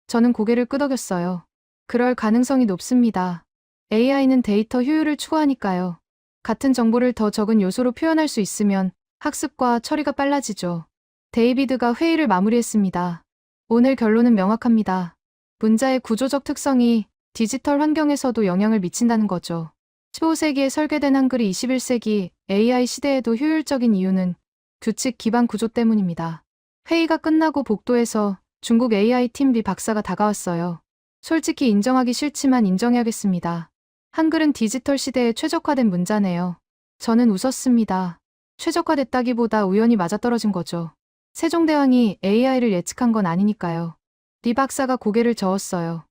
저는 고개를 끄덕였어요. 그럴 가능성이 높습니다. AI는 데이터 효율을 추구하니까요. 같은 정보를 더 적은 요소로 표현할 수 있으면 학습과 처리가 빨라지죠. 데이비드가 회의를 마무리했습니다. 오늘 결론은 명확합니다. 문자의 구조적 특성이 디지털 환경에서도 영향을 미친다는 거죠. 15세기에 설계된 한글이 21세기 AI 시대에도 효율적인 이유는 규칙 기반 구조 때문입니다. 회의가 끝나고 복도에서 중국 AI 팀 B 박사가 다가왔어요. 솔직히 인정하기 싫지만 인정해야겠습니다. 한글은 디지털 시대에 최적화된 문자네요. 저는 웃었습니다. 최적화됐다기보다 우연히 맞아떨어진 거죠. 세종대왕이 AI를 예측한 건 아니니까요. 리 박사가 고개를 저었어요.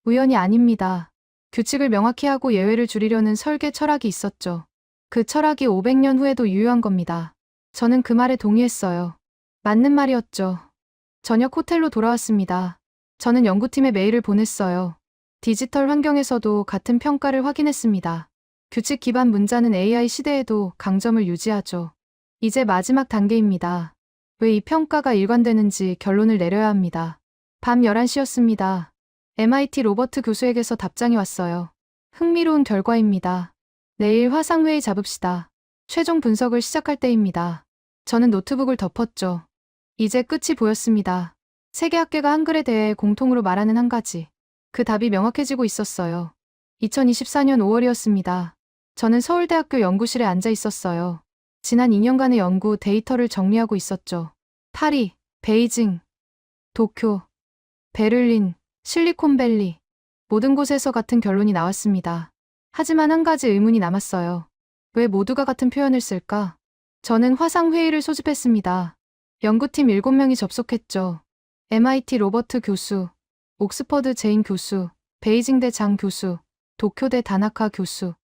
우연이 아닙니다. 규칙을 명확히 하고 예외를 줄이려는 설계 철학이 있었죠. 그 철학이 500년 후에도 유효한 겁니다. 저는 그 말에 동의했어요. 맞는 말이었죠. 저녁 호텔로 돌아왔습니다. 저는 연구팀에 메일을 보냈어요. 디지털 환경에서도 같은 평가를 확인했습니다. 규칙 기반 문자는 AI 시대에도 강점을 유지하죠. 이제 마지막 단계입니다. 왜 이 평가가 일관되는지 결론을 내려야 합니다. 밤 11시였습니다. MIT 로버트 교수에게서 답장이 왔어요. 흥미로운 결과입니다. 내일 화상회의 잡읍시다. 최종 분석을 시작할 때입니다. 저는 노트북을 덮었죠. 이제 끝이 보였습니다. 세계 학계가 한글에 대해 공통으로 말하는 한 가지. 그 답이 명확해지고 있었어요. 2024년 5월이었습니다. 저는 서울대학교 연구실에 앉아 있었어요. 지난 2년간의 연구 데이터를 정리하고 있었죠. 파리, 베이징, 도쿄, 베를린, 실리콘밸리. 모든 곳에서 같은 결론이 나왔습니다. 하지만 한 가지 의문이 남았어요. 왜 모두가 같은 표현을 쓸까? 저는 화상회의를 소집했습니다. 연구팀 7명이 접속했죠. MIT 로버트 교수, 옥스퍼드 제인 교수, 베이징대 장 교수, 도쿄대 다나카 교수,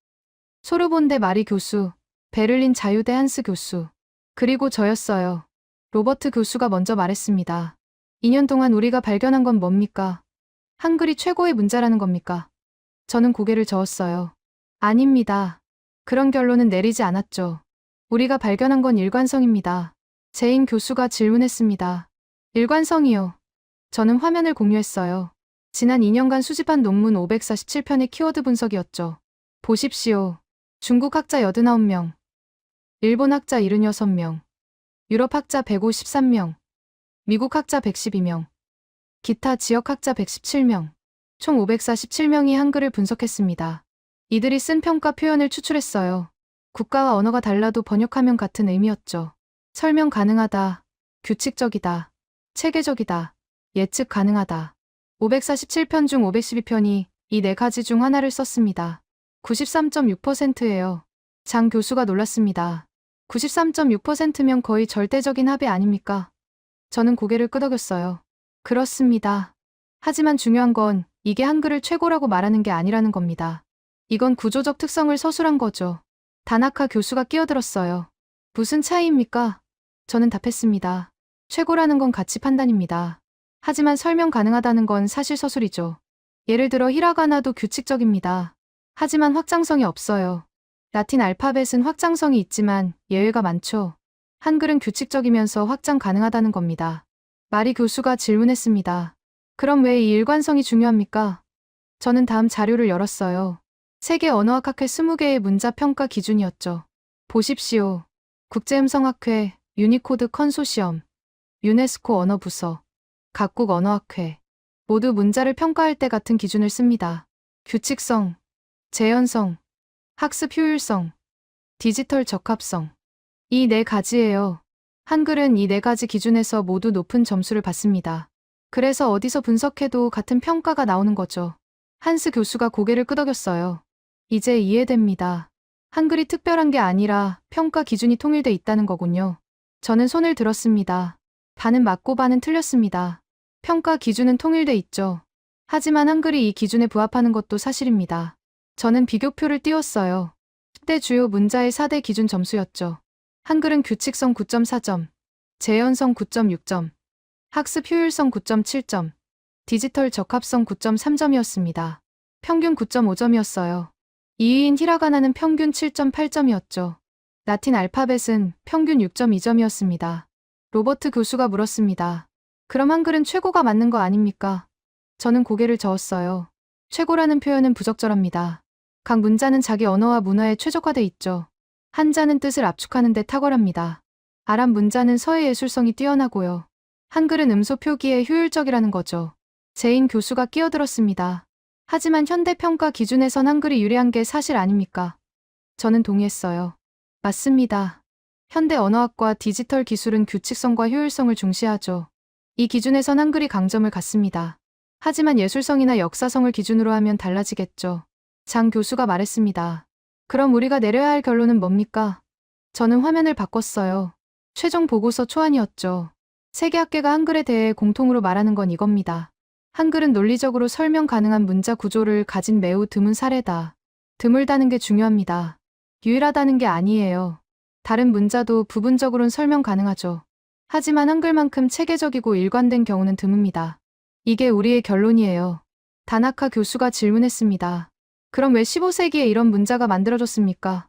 소르본대 마리 교수, 베를린 자유대 한스 교수, 그리고 저였어요. 로버트 교수가 먼저 말했습니다. 2년 동안 우리가 발견한 건 뭡니까? 한글이 최고의 문자라는 겁니까? 저는 고개를 저었어요. 아닙니다. 그런 결론은 내리지 않았죠. 우리가 발견한 건 일관성입니다. 제인 교수가 질문했습니다. 일관성이요. 저는 화면을 공유했어요. 지난 2년간 수집한 논문 547편의 키워드 분석이었죠. 보십시오. 중국 학자 89명, 일본 학자 76명, 유럽 학자 153명, 미국 학자 112명, 기타 지역 학자 117명, 총 547명이 한글을 분석했습니다. 이들이 쓴 평가 표현을 추출했어요. 국가와 언어가 달라도 번역하면 같은 의미였죠. 설명 가능하다, 규칙적이다, 체계적이다, 예측 가능하다. 547편 중 512편이 이 네 가지 중 하나를 썼습니다. 93.6%예요. 장 교수가 놀랐습니다. 93.6%면 거의 절대적인 합의 아닙니까? 저는 고개를 끄덕였어요. 그렇습니다. 하지만 중요한 건 이게 한글을 최고라고 말하는 게 아니라는 겁니다. 이건 구조적 특성을 서술한 거죠. 다나카 교수가 끼어들었어요. 무슨 차이입니까? 저는 답했습니다. 최고라는 건 가치 판단입니다. 하지만 설명 가능하다는 건 사실 서술이죠. 예를 들어 히라가나도 규칙적입니다. 하지만 확장성이 없어요. 라틴 알파벳은 확장성이 있지만 예외가 많죠. 한글은 규칙적이면서 확장 가능하다는 겁니다. 마리 교수가 질문했습니다. 그럼 왜 이 일관성이 중요합니까? 저는 다음 자료를 열었어요. 세계 언어학학회 20개의 문자 평가 기준이었죠. 보십시오. 국제음성학회, 유니코드 컨소시엄, 유네스코 언어부서, 각국 언어학회. 모두 문자를 평가할 때 같은 기준을 씁니다. 규칙성, 재현성, 학습 효율성, 디지털 적합성. 이 네 가지예요. 한글은 이 네 가지 기준에서 모두 높은 점수를 받습니다. 그래서 어디서 분석해도 같은 평가가 나오는 거죠. 한스 교수가 고개를 끄덕였어요. 이제 이해됩니다. 한글이 특별한 게 아니라 평가 기준이 통일돼 있다는 거군요. 저는 손을 들었습니다. 반은 맞고 반은 틀렸습니다. 평가 기준은 통일돼 있죠. 하지만 한글이 이 기준에 부합하는 것도 사실입니다. 저는 비교표를 띄웠어요. 10대 주요 문자의 4대 기준 점수였죠. 한글은 규칙성 9.4점, 재현성 9.6점, 학습 효율성 9.7점, 디지털 적합성 9.3점이었습니다. 평균 9.5점이었어요. 2위인 히라가나는 평균 7.8점이었죠. 라틴 알파벳은 평균 6.2점이었습니다. 로버트 교수가 물었습니다. 그럼 한글은 최고가 맞는 거 아닙니까? 저는 고개를 저었어요. 최고라는 표현은 부적절합니다. 각 문자는 자기 언어와 문화에 최적화돼 있죠. 한자는 뜻을 압축하는 데 탁월합니다. 아랍 문자는 서예 예술성이 뛰어나고요. 한글은 음소 표기에 효율적이라는 거죠. 제인 교수가 끼어들었습니다. 하지만 현대 평가 기준에선 한글이 유리한 게 사실 아닙니까? 저는 동의했어요. 맞습니다. 현대 언어학과 디지털 기술은 규칙성과 효율성을 중시하죠. 이 기준에선 한글이 강점을 갖습니다. 하지만 예술성이나 역사성을 기준으로 하면 달라지겠죠. 장 교수가 말했습니다. 그럼 우리가 내려야 할 결론은 뭡니까? 저는 화면을 바꿨어요. 최종 보고서 초안이었죠. 세계학계가 한글에 대해 공통으로 말하는 건 이겁니다. 한글은 논리적으로 설명 가능한 문자 구조를 가진 매우 드문 사례다. 드물다는 게 중요합니다. 유일하다는 게 아니에요. 다른 문자도 부분적으로는 설명 가능하죠. 하지만 한글만큼 체계적이고 일관된 경우는 드뭅니다. 이게 우리의 결론이에요. 다나카 교수가 질문했습니다. 그럼 왜 15세기에 이런 문자가 만들어졌습니까?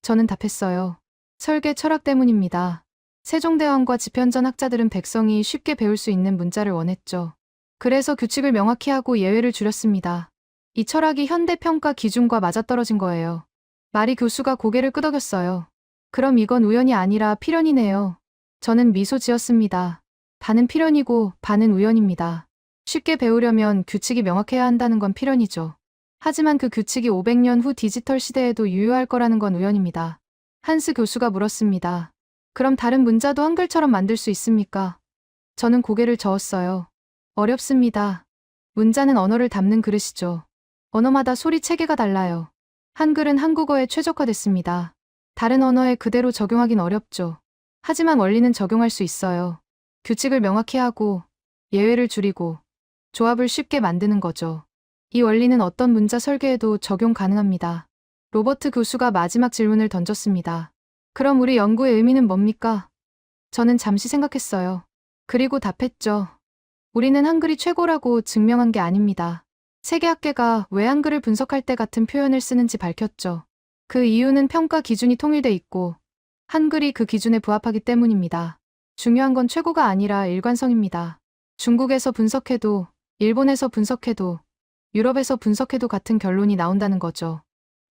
저는 답했어요. 설계 철학 때문입니다. 세종대왕과 집현전 학자들은 백성이 쉽게 배울 수 있는 문자를 원했죠. 그래서 규칙을 명확히 하고 예외를 줄였습니다. 이 철학이 현대 평가 기준과 맞아떨어진 거예요. 마리 교수가 고개를 끄덕였어요. 그럼 이건 우연이 아니라 필연이네요. 저는 미소 지었습니다. 반은 필연이고 반은 우연입니다. 쉽게 배우려면 규칙이 명확해야 한다는 건 필연이죠. 하지만 그 규칙이 500년 후 디지털 시대에도 유효할 거라는 건 우연입니다. 한스 교수가 물었습니다. 그럼 다른 문자도 한글처럼 만들 수 있습니까? 저는 고개를 저었어요. 어렵습니다. 문자는 언어를 담는 그릇이죠. 언어마다 소리 체계가 달라요. 한글은 한국어에 최적화됐습니다. 다른 언어에 그대로 적용하긴 어렵죠. 하지만 원리는 적용할 수 있어요. 규칙을 명확히 하고 예외를 줄이고 조합을 쉽게 만드는 거죠. 이 원리는 어떤 문자 설계에도 적용 가능합니다. 로버트 교수가 마지막 질문을 던졌습니다. 그럼 우리 연구의 의미는 뭡니까? 저는 잠시 생각했어요. 그리고 답했죠. 우리는 한글이 최고라고 증명한 게 아닙니다. 세계학계가 왜 한글을 분석할 때 같은 표현을 쓰는지 밝혔죠. 그 이유는 평가 기준이 통일돼 있고 한글이 그 기준에 부합하기 때문입니다. 중요한 건 최고가 아니라 일관성입니다. 중국에서 분석해도, 일본에서 분석해도, 유럽에서 분석해도 같은 결론이 나온다는 거죠.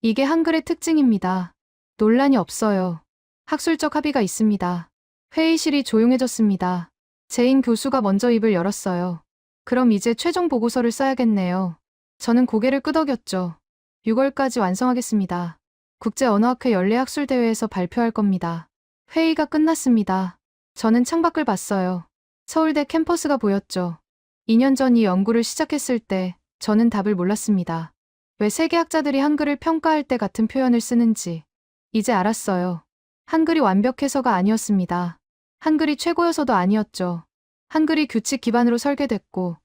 이게 한글의 특징입니다. 논란이 없어요. 학술적 합의가 있습니다. 회의실이 조용해졌습니다. 제인 교수가 먼저 입을 열었어요. 그럼 이제 최종 보고서를 써야겠네요. 저는 고개를 끄덕였죠. 6월까지 완성하겠습니다. 국제언어학회 연례학술대회에서 발표할 겁니다. 회의가 끝났습니다. 저는 창밖을 봤어요. 서울대 캠퍼스가 보였죠. 2년 전 이 연구를 시작했을 때 저는 답을 몰랐습니다. 왜 세계학자들이 한글을 평가할 때 같은 표현을 쓰는지 이제 알았어요. 한글이 완벽해서가 아니었습니다. 한글이 최고여서도 아니었죠. 한글이 규칙 기반으로 설계됐고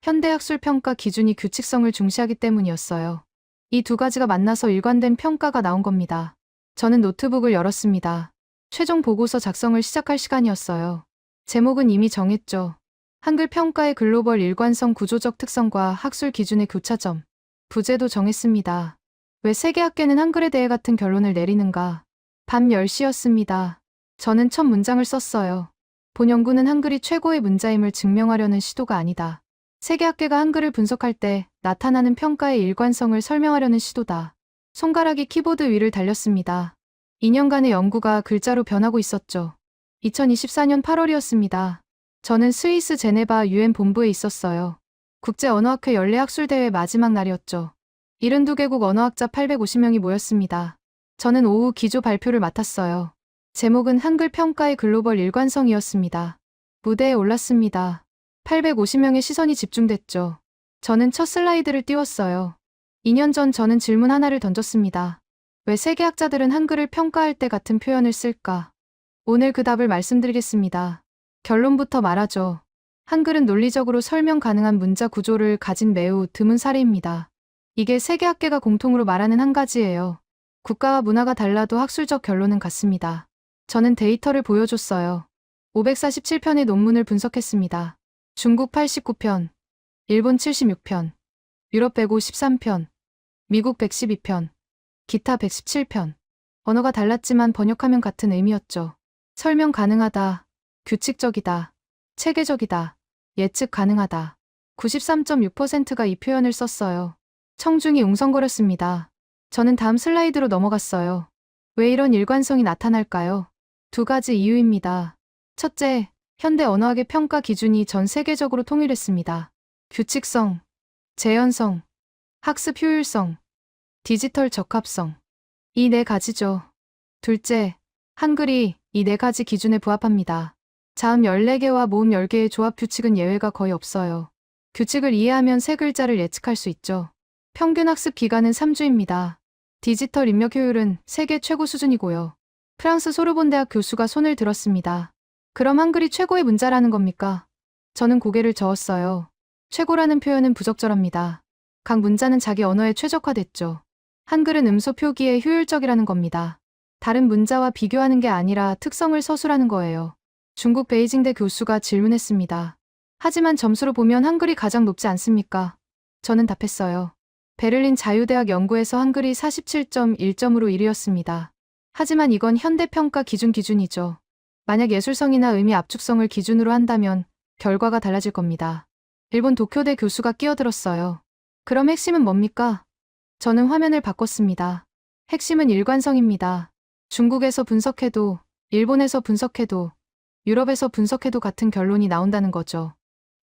현대학술 평가 기준이 규칙성을 중시하기 때문이었어요. 이 두 가지가 만나서 일관된 평가가 나온 겁니다. 저는 노트북을 열었습니다. 최종 보고서 작성을 시작할 시간이었어요. 제목은 이미 정했죠. 한글 평가의 글로벌 일관성 구조적 특성과 학술 기준의 교차점. 부제도 정했습니다. 왜 세계학계는 한글에 대해 같은 결론을 내리는가? 밤 10시였습니다. 저는 첫 문장을 썼어요. 본 연구는 한글이 최고의 문자임을 증명하려는 시도가 아니다. 세계학계가 한글을 분석할 때 나타나는 평가의 일관성을 설명하려는 시도다. 손가락이 키보드 위를 달렸습니다. 2년간의 연구가 글자로 변하고 있었죠. 2024년 8월이었습니다. 저는 스위스 제네바 UN 본부에 있었어요. 국제언어학회 연례학술대회 마지막 날이었죠. 72개국 언어학자 850명이 모였습니다. 저는 오후 기조 발표를 맡았어요. 제목은 한글 평가의 글로벌 일관성이었습니다. 무대에 올랐습니다. 850명의 시선이 집중됐죠. 저는 첫 슬라이드를 띄웠어요. 2년 전 저는 질문 하나를 던졌습니다. 왜 세계학자들은 한글을 평가할 때 같은 표현을 쓸까? 오늘 그 답을 말씀드리겠습니다. 결론부터 말하죠. 한글은 논리적으로 설명 가능한 문자 구조를 가진 매우 드문 사례입니다. 이게 세계학계가 공통으로 말하는 한 가지예요. 국가와 문화가 달라도 학술적 결론은 같습니다. 저는 데이터를 보여줬어요. 547편의 논문을 분석했습니다. 중국 89편, 일본 76편, 유럽 153편, 미국 112편, 기타 117편. 언어가 달랐지만 번역하면 같은 의미였죠. 설명 가능하다, 규칙적이다. 체계적이다. 예측 가능하다. 93.6%가 이 표현을 썼어요. 청중이 웅성거렸습니다. 저는 다음 슬라이드로 넘어갔어요. 왜 이런 일관성이 나타날까요? 두 가지 이유입니다. 첫째, 현대 언어학의 평가 기준이 전 세계적으로 통일했습니다. 규칙성, 재현성, 학습 효율성, 디지털 적합성. 이 네 가지죠. 둘째, 한글이 이 네 가지 기준에 부합합니다. 자음 14개와 모음 10개의 조합 규칙은 예외가 거의 없어요. 규칙을 이해하면 세 글자를 예측할 수 있죠. 평균 학습 기간은 3주입니다. 디지털 입력 효율은 세계 최고 수준이고요. 프랑스 소르본 대학 교수가 손을 들었습니다. 그럼 한글이 최고의 문자라는 겁니까? 저는 고개를 저었어요. 최고라는 표현은 부적절합니다. 각 문자는 자기 언어에 최적화됐죠. 한글은 음소 표기에 효율적이라는 겁니다. 다른 문자와 비교하는 게 아니라 특성을 서술하는 거예요. 중국 베이징대 교수가 질문했습니다. 하지만 점수로 보면 한글이 가장 높지 않습니까? 저는 답했어요. 베를린 자유대학 연구에서 한글이 47.1점으로 1위였습니다. 하지만 이건 현대평가 기준이죠. 만약 예술성이나 의미 압축성을 기준으로 한다면 결과가 달라질 겁니다. 일본 도쿄대 교수가 끼어들었어요. 그럼 핵심은 뭡니까? 저는 화면을 바꿨습니다. 핵심은 일관성입니다. 중국에서 분석해도, 일본에서 분석해도, 유럽에서 분석해도 같은 결론이 나온다는 거죠.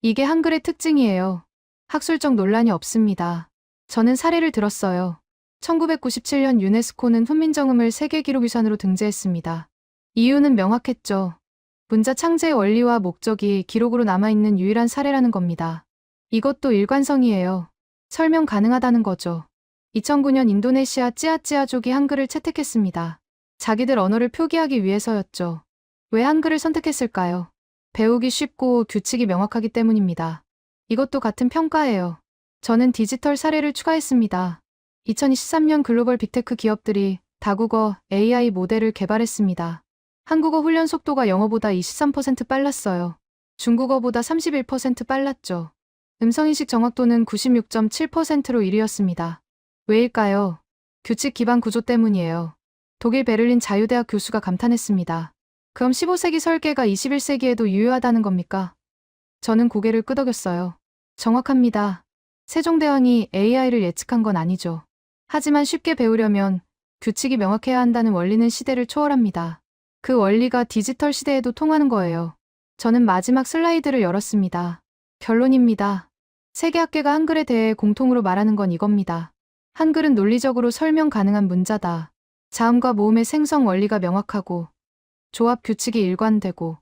이게 한글의 특징이에요. 학술적 논란이 없습니다. 저는 사례를 들었어요. 1997년 유네스코는 훈민정음을 세계기록유산으로 등재했습니다. 이유는 명확했죠. 문자 창제의 원리와 목적이 기록으로 남아있는 유일한 사례라는 겁니다. 이것도 일관성이에요. 설명 가능하다는 거죠. 2009년 인도네시아 찌아찌아족이 한글을 채택했습니다. 자기들 언어를 표기하기 위해서였죠. 왜 한글을 선택했을까요? 배우기 쉽고 규칙이 명확하기 때문입니다. 이것도 같은 평가예요. 저는 디지털 사례를 추가했습니다. 2023년 글로벌 빅테크 기업들이 다국어 AI 모델을 개발했습니다. 한국어 훈련 속도가 영어보다 23% 빨랐어요. 중국어보다 31% 빨랐죠. 음성인식 정확도는 96.7%로 1위였습니다. 왜일까요? 규칙 기반 구조 때문이에요. 독일 베를린 자유대학 교수가 감탄했습니다. 그럼 15세기 설계가 21세기에도 유효하다는 겁니까? 저는 고개를 끄덕였어요. 정확합니다. 세종대왕이 AI를 예측한 건 아니죠. 하지만 쉽게 배우려면 규칙이 명확해야 한다는 원리는 시대를 초월합니다. 그 원리가 디지털 시대에도 통하는 거예요. 저는 마지막 슬라이드를 열었습니다. 결론입니다. 세계학계가 한글에 대해 공통으로 말하는 건 이겁니다. 한글은 논리적으로 설명 가능한 문자다. 자음과 모음의 생성 원리가 명확하고 조합 규칙이 일관되고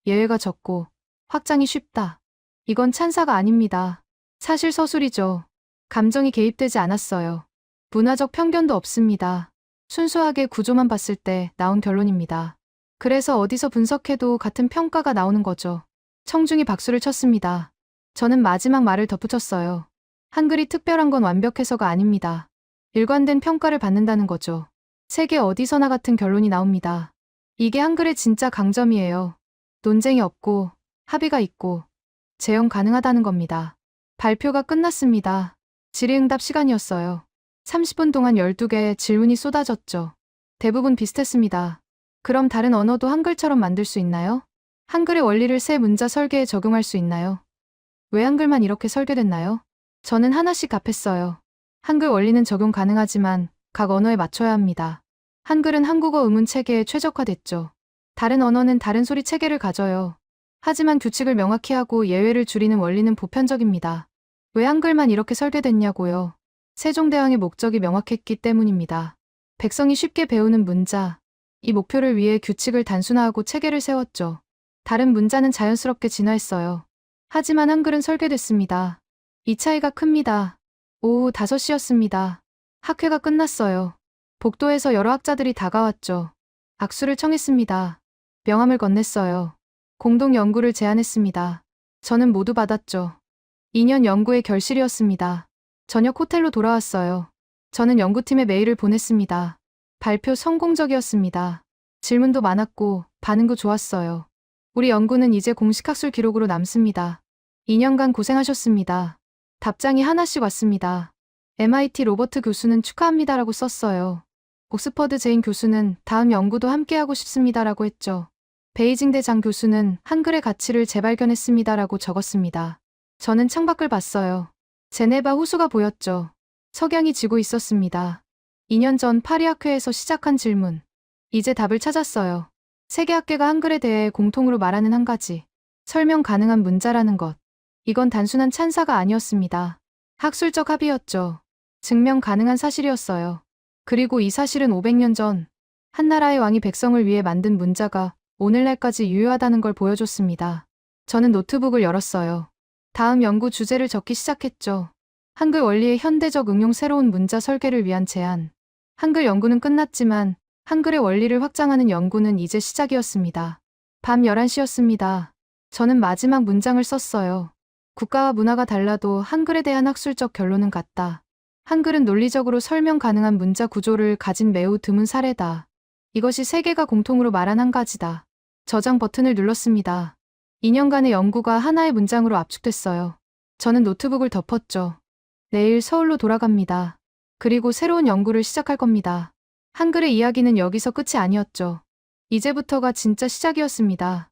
예외가 적고 확장이 쉽다. 이건 찬사가 아닙니다. 사실 서술이죠. 감정이 개입되지 않았어요. 문화적 편견도 없습니다. 순수하게 구조만 봤을 때 나온 결론입니다. 그래서 어디서 분석해도 같은 평가가 나오는 거죠. 청중이 박수를 쳤습니다. 저는 마지막 말을 덧붙였어요. 한글이 특별한 건 완벽해서가 아닙니다. 일관된 평가를 받는다는 거죠. 세계 어디서나 같은 결론이 나옵니다. 이게 한글의 진짜 강점이에요. 논쟁이 없고 합의가 있고 재현 가능하다는 겁니다. 발표가 끝났습니다. 질의응답 시간이었어요. 30분 동안 12개의 질문이 쏟아졌죠. 대부분 비슷했습니다. 그럼 다른 언어도 한글처럼 만들 수 있나요? 한글의 원리를 새 문자 설계에 적용할 수 있나요? 왜 한글만 이렇게 설계됐나요? 저는 하나씩 답했어요. 한글 원리는 적용 가능하지만 각 언어에 맞춰야 합니다. 한글은 한국어 음운 체계에 최적화됐죠. 다른 언어는 다른 소리 체계를 가져요. 하지만 규칙을 명확히 하고 예외를 줄이는 원리는 보편적입니다. 왜 한글만 이렇게 설계됐냐고요? 세종대왕의 목적이 명확했기 때문입니다. 백성이 쉽게 배우는 문자. 이 목표를 위해 규칙을 단순화하고 체계를 세웠죠. 다른 문자는 자연스럽게 진화했어요. 하지만 한글은 설계됐습니다. 이 차이가 큽니다. 오후 5시였습니다. 학회가 끝났어요. 복도에서 여러 학자들이 다가왔죠. 악수를 청했습니다. 명함을 건넸어요. 공동 연구를 제안했습니다. 저는 모두 받았죠. 2년 연구의 결실이었습니다. 저녁 호텔로 돌아왔어요. 저는 연구팀에 메일을 보냈습니다. 발표 성공적이었습니다. 질문도 많았고 반응도 좋았어요. 우리 연구는 이제 공식 학술 기록으로 남습니다. 2년간 고생하셨습니다. 답장이 하나씩 왔습니다. MIT 로버트 교수는 축하합니다라고 썼어요. 옥스퍼드 제인 교수는 다음 연구도 함께하고 싶습니다라고 했죠. 베이징대 장 교수는 한글의 가치를 재발견했습니다라고 적었습니다. 저는 창밖을 봤어요. 제네바 호수가 보였죠. 석양이 지고 있었습니다. 2년 전 파리 학회에서 시작한 질문. 이제 답을 찾았어요. 세계 학계가 한글에 대해 공통으로 말하는 한 가지. 설명 가능한 문자라는 것. 이건 단순한 찬사가 아니었습니다. 학술적 합의였죠. 증명 가능한 사실이었어요. 그리고 이 사실은 500년 전 한나라의 왕이 백성을 위해 만든 문자가 오늘날까지 유효하다는 걸 보여줬습니다. 저는 노트북을 열었어요. 다음 연구 주제를 적기 시작했죠. 한글 원리의 현대적 응용, 새로운 문자 설계를 위한 제안. 한글 연구는 끝났지만 한글의 원리를 확장하는 연구는 이제 시작이었습니다. 밤 11시였습니다. 저는 마지막 문장을 썼어요. 국가와 문화가 달라도 한글에 대한 학술적 결론은 같다. 한글은 논리적으로 설명 가능한 문자 구조를 가진 매우 드문 사례다. 이것이 세계가 공통으로 말한 한 가지다. 저장 버튼을 눌렀습니다. 2년간의 연구가 하나의 문장으로 압축됐어요. 저는 노트북을 덮었죠. 내일 서울로 돌아갑니다. 그리고 새로운 연구를 시작할 겁니다. 한글의 이야기는 여기서 끝이 아니었죠. 이제부터가 진짜 시작이었습니다.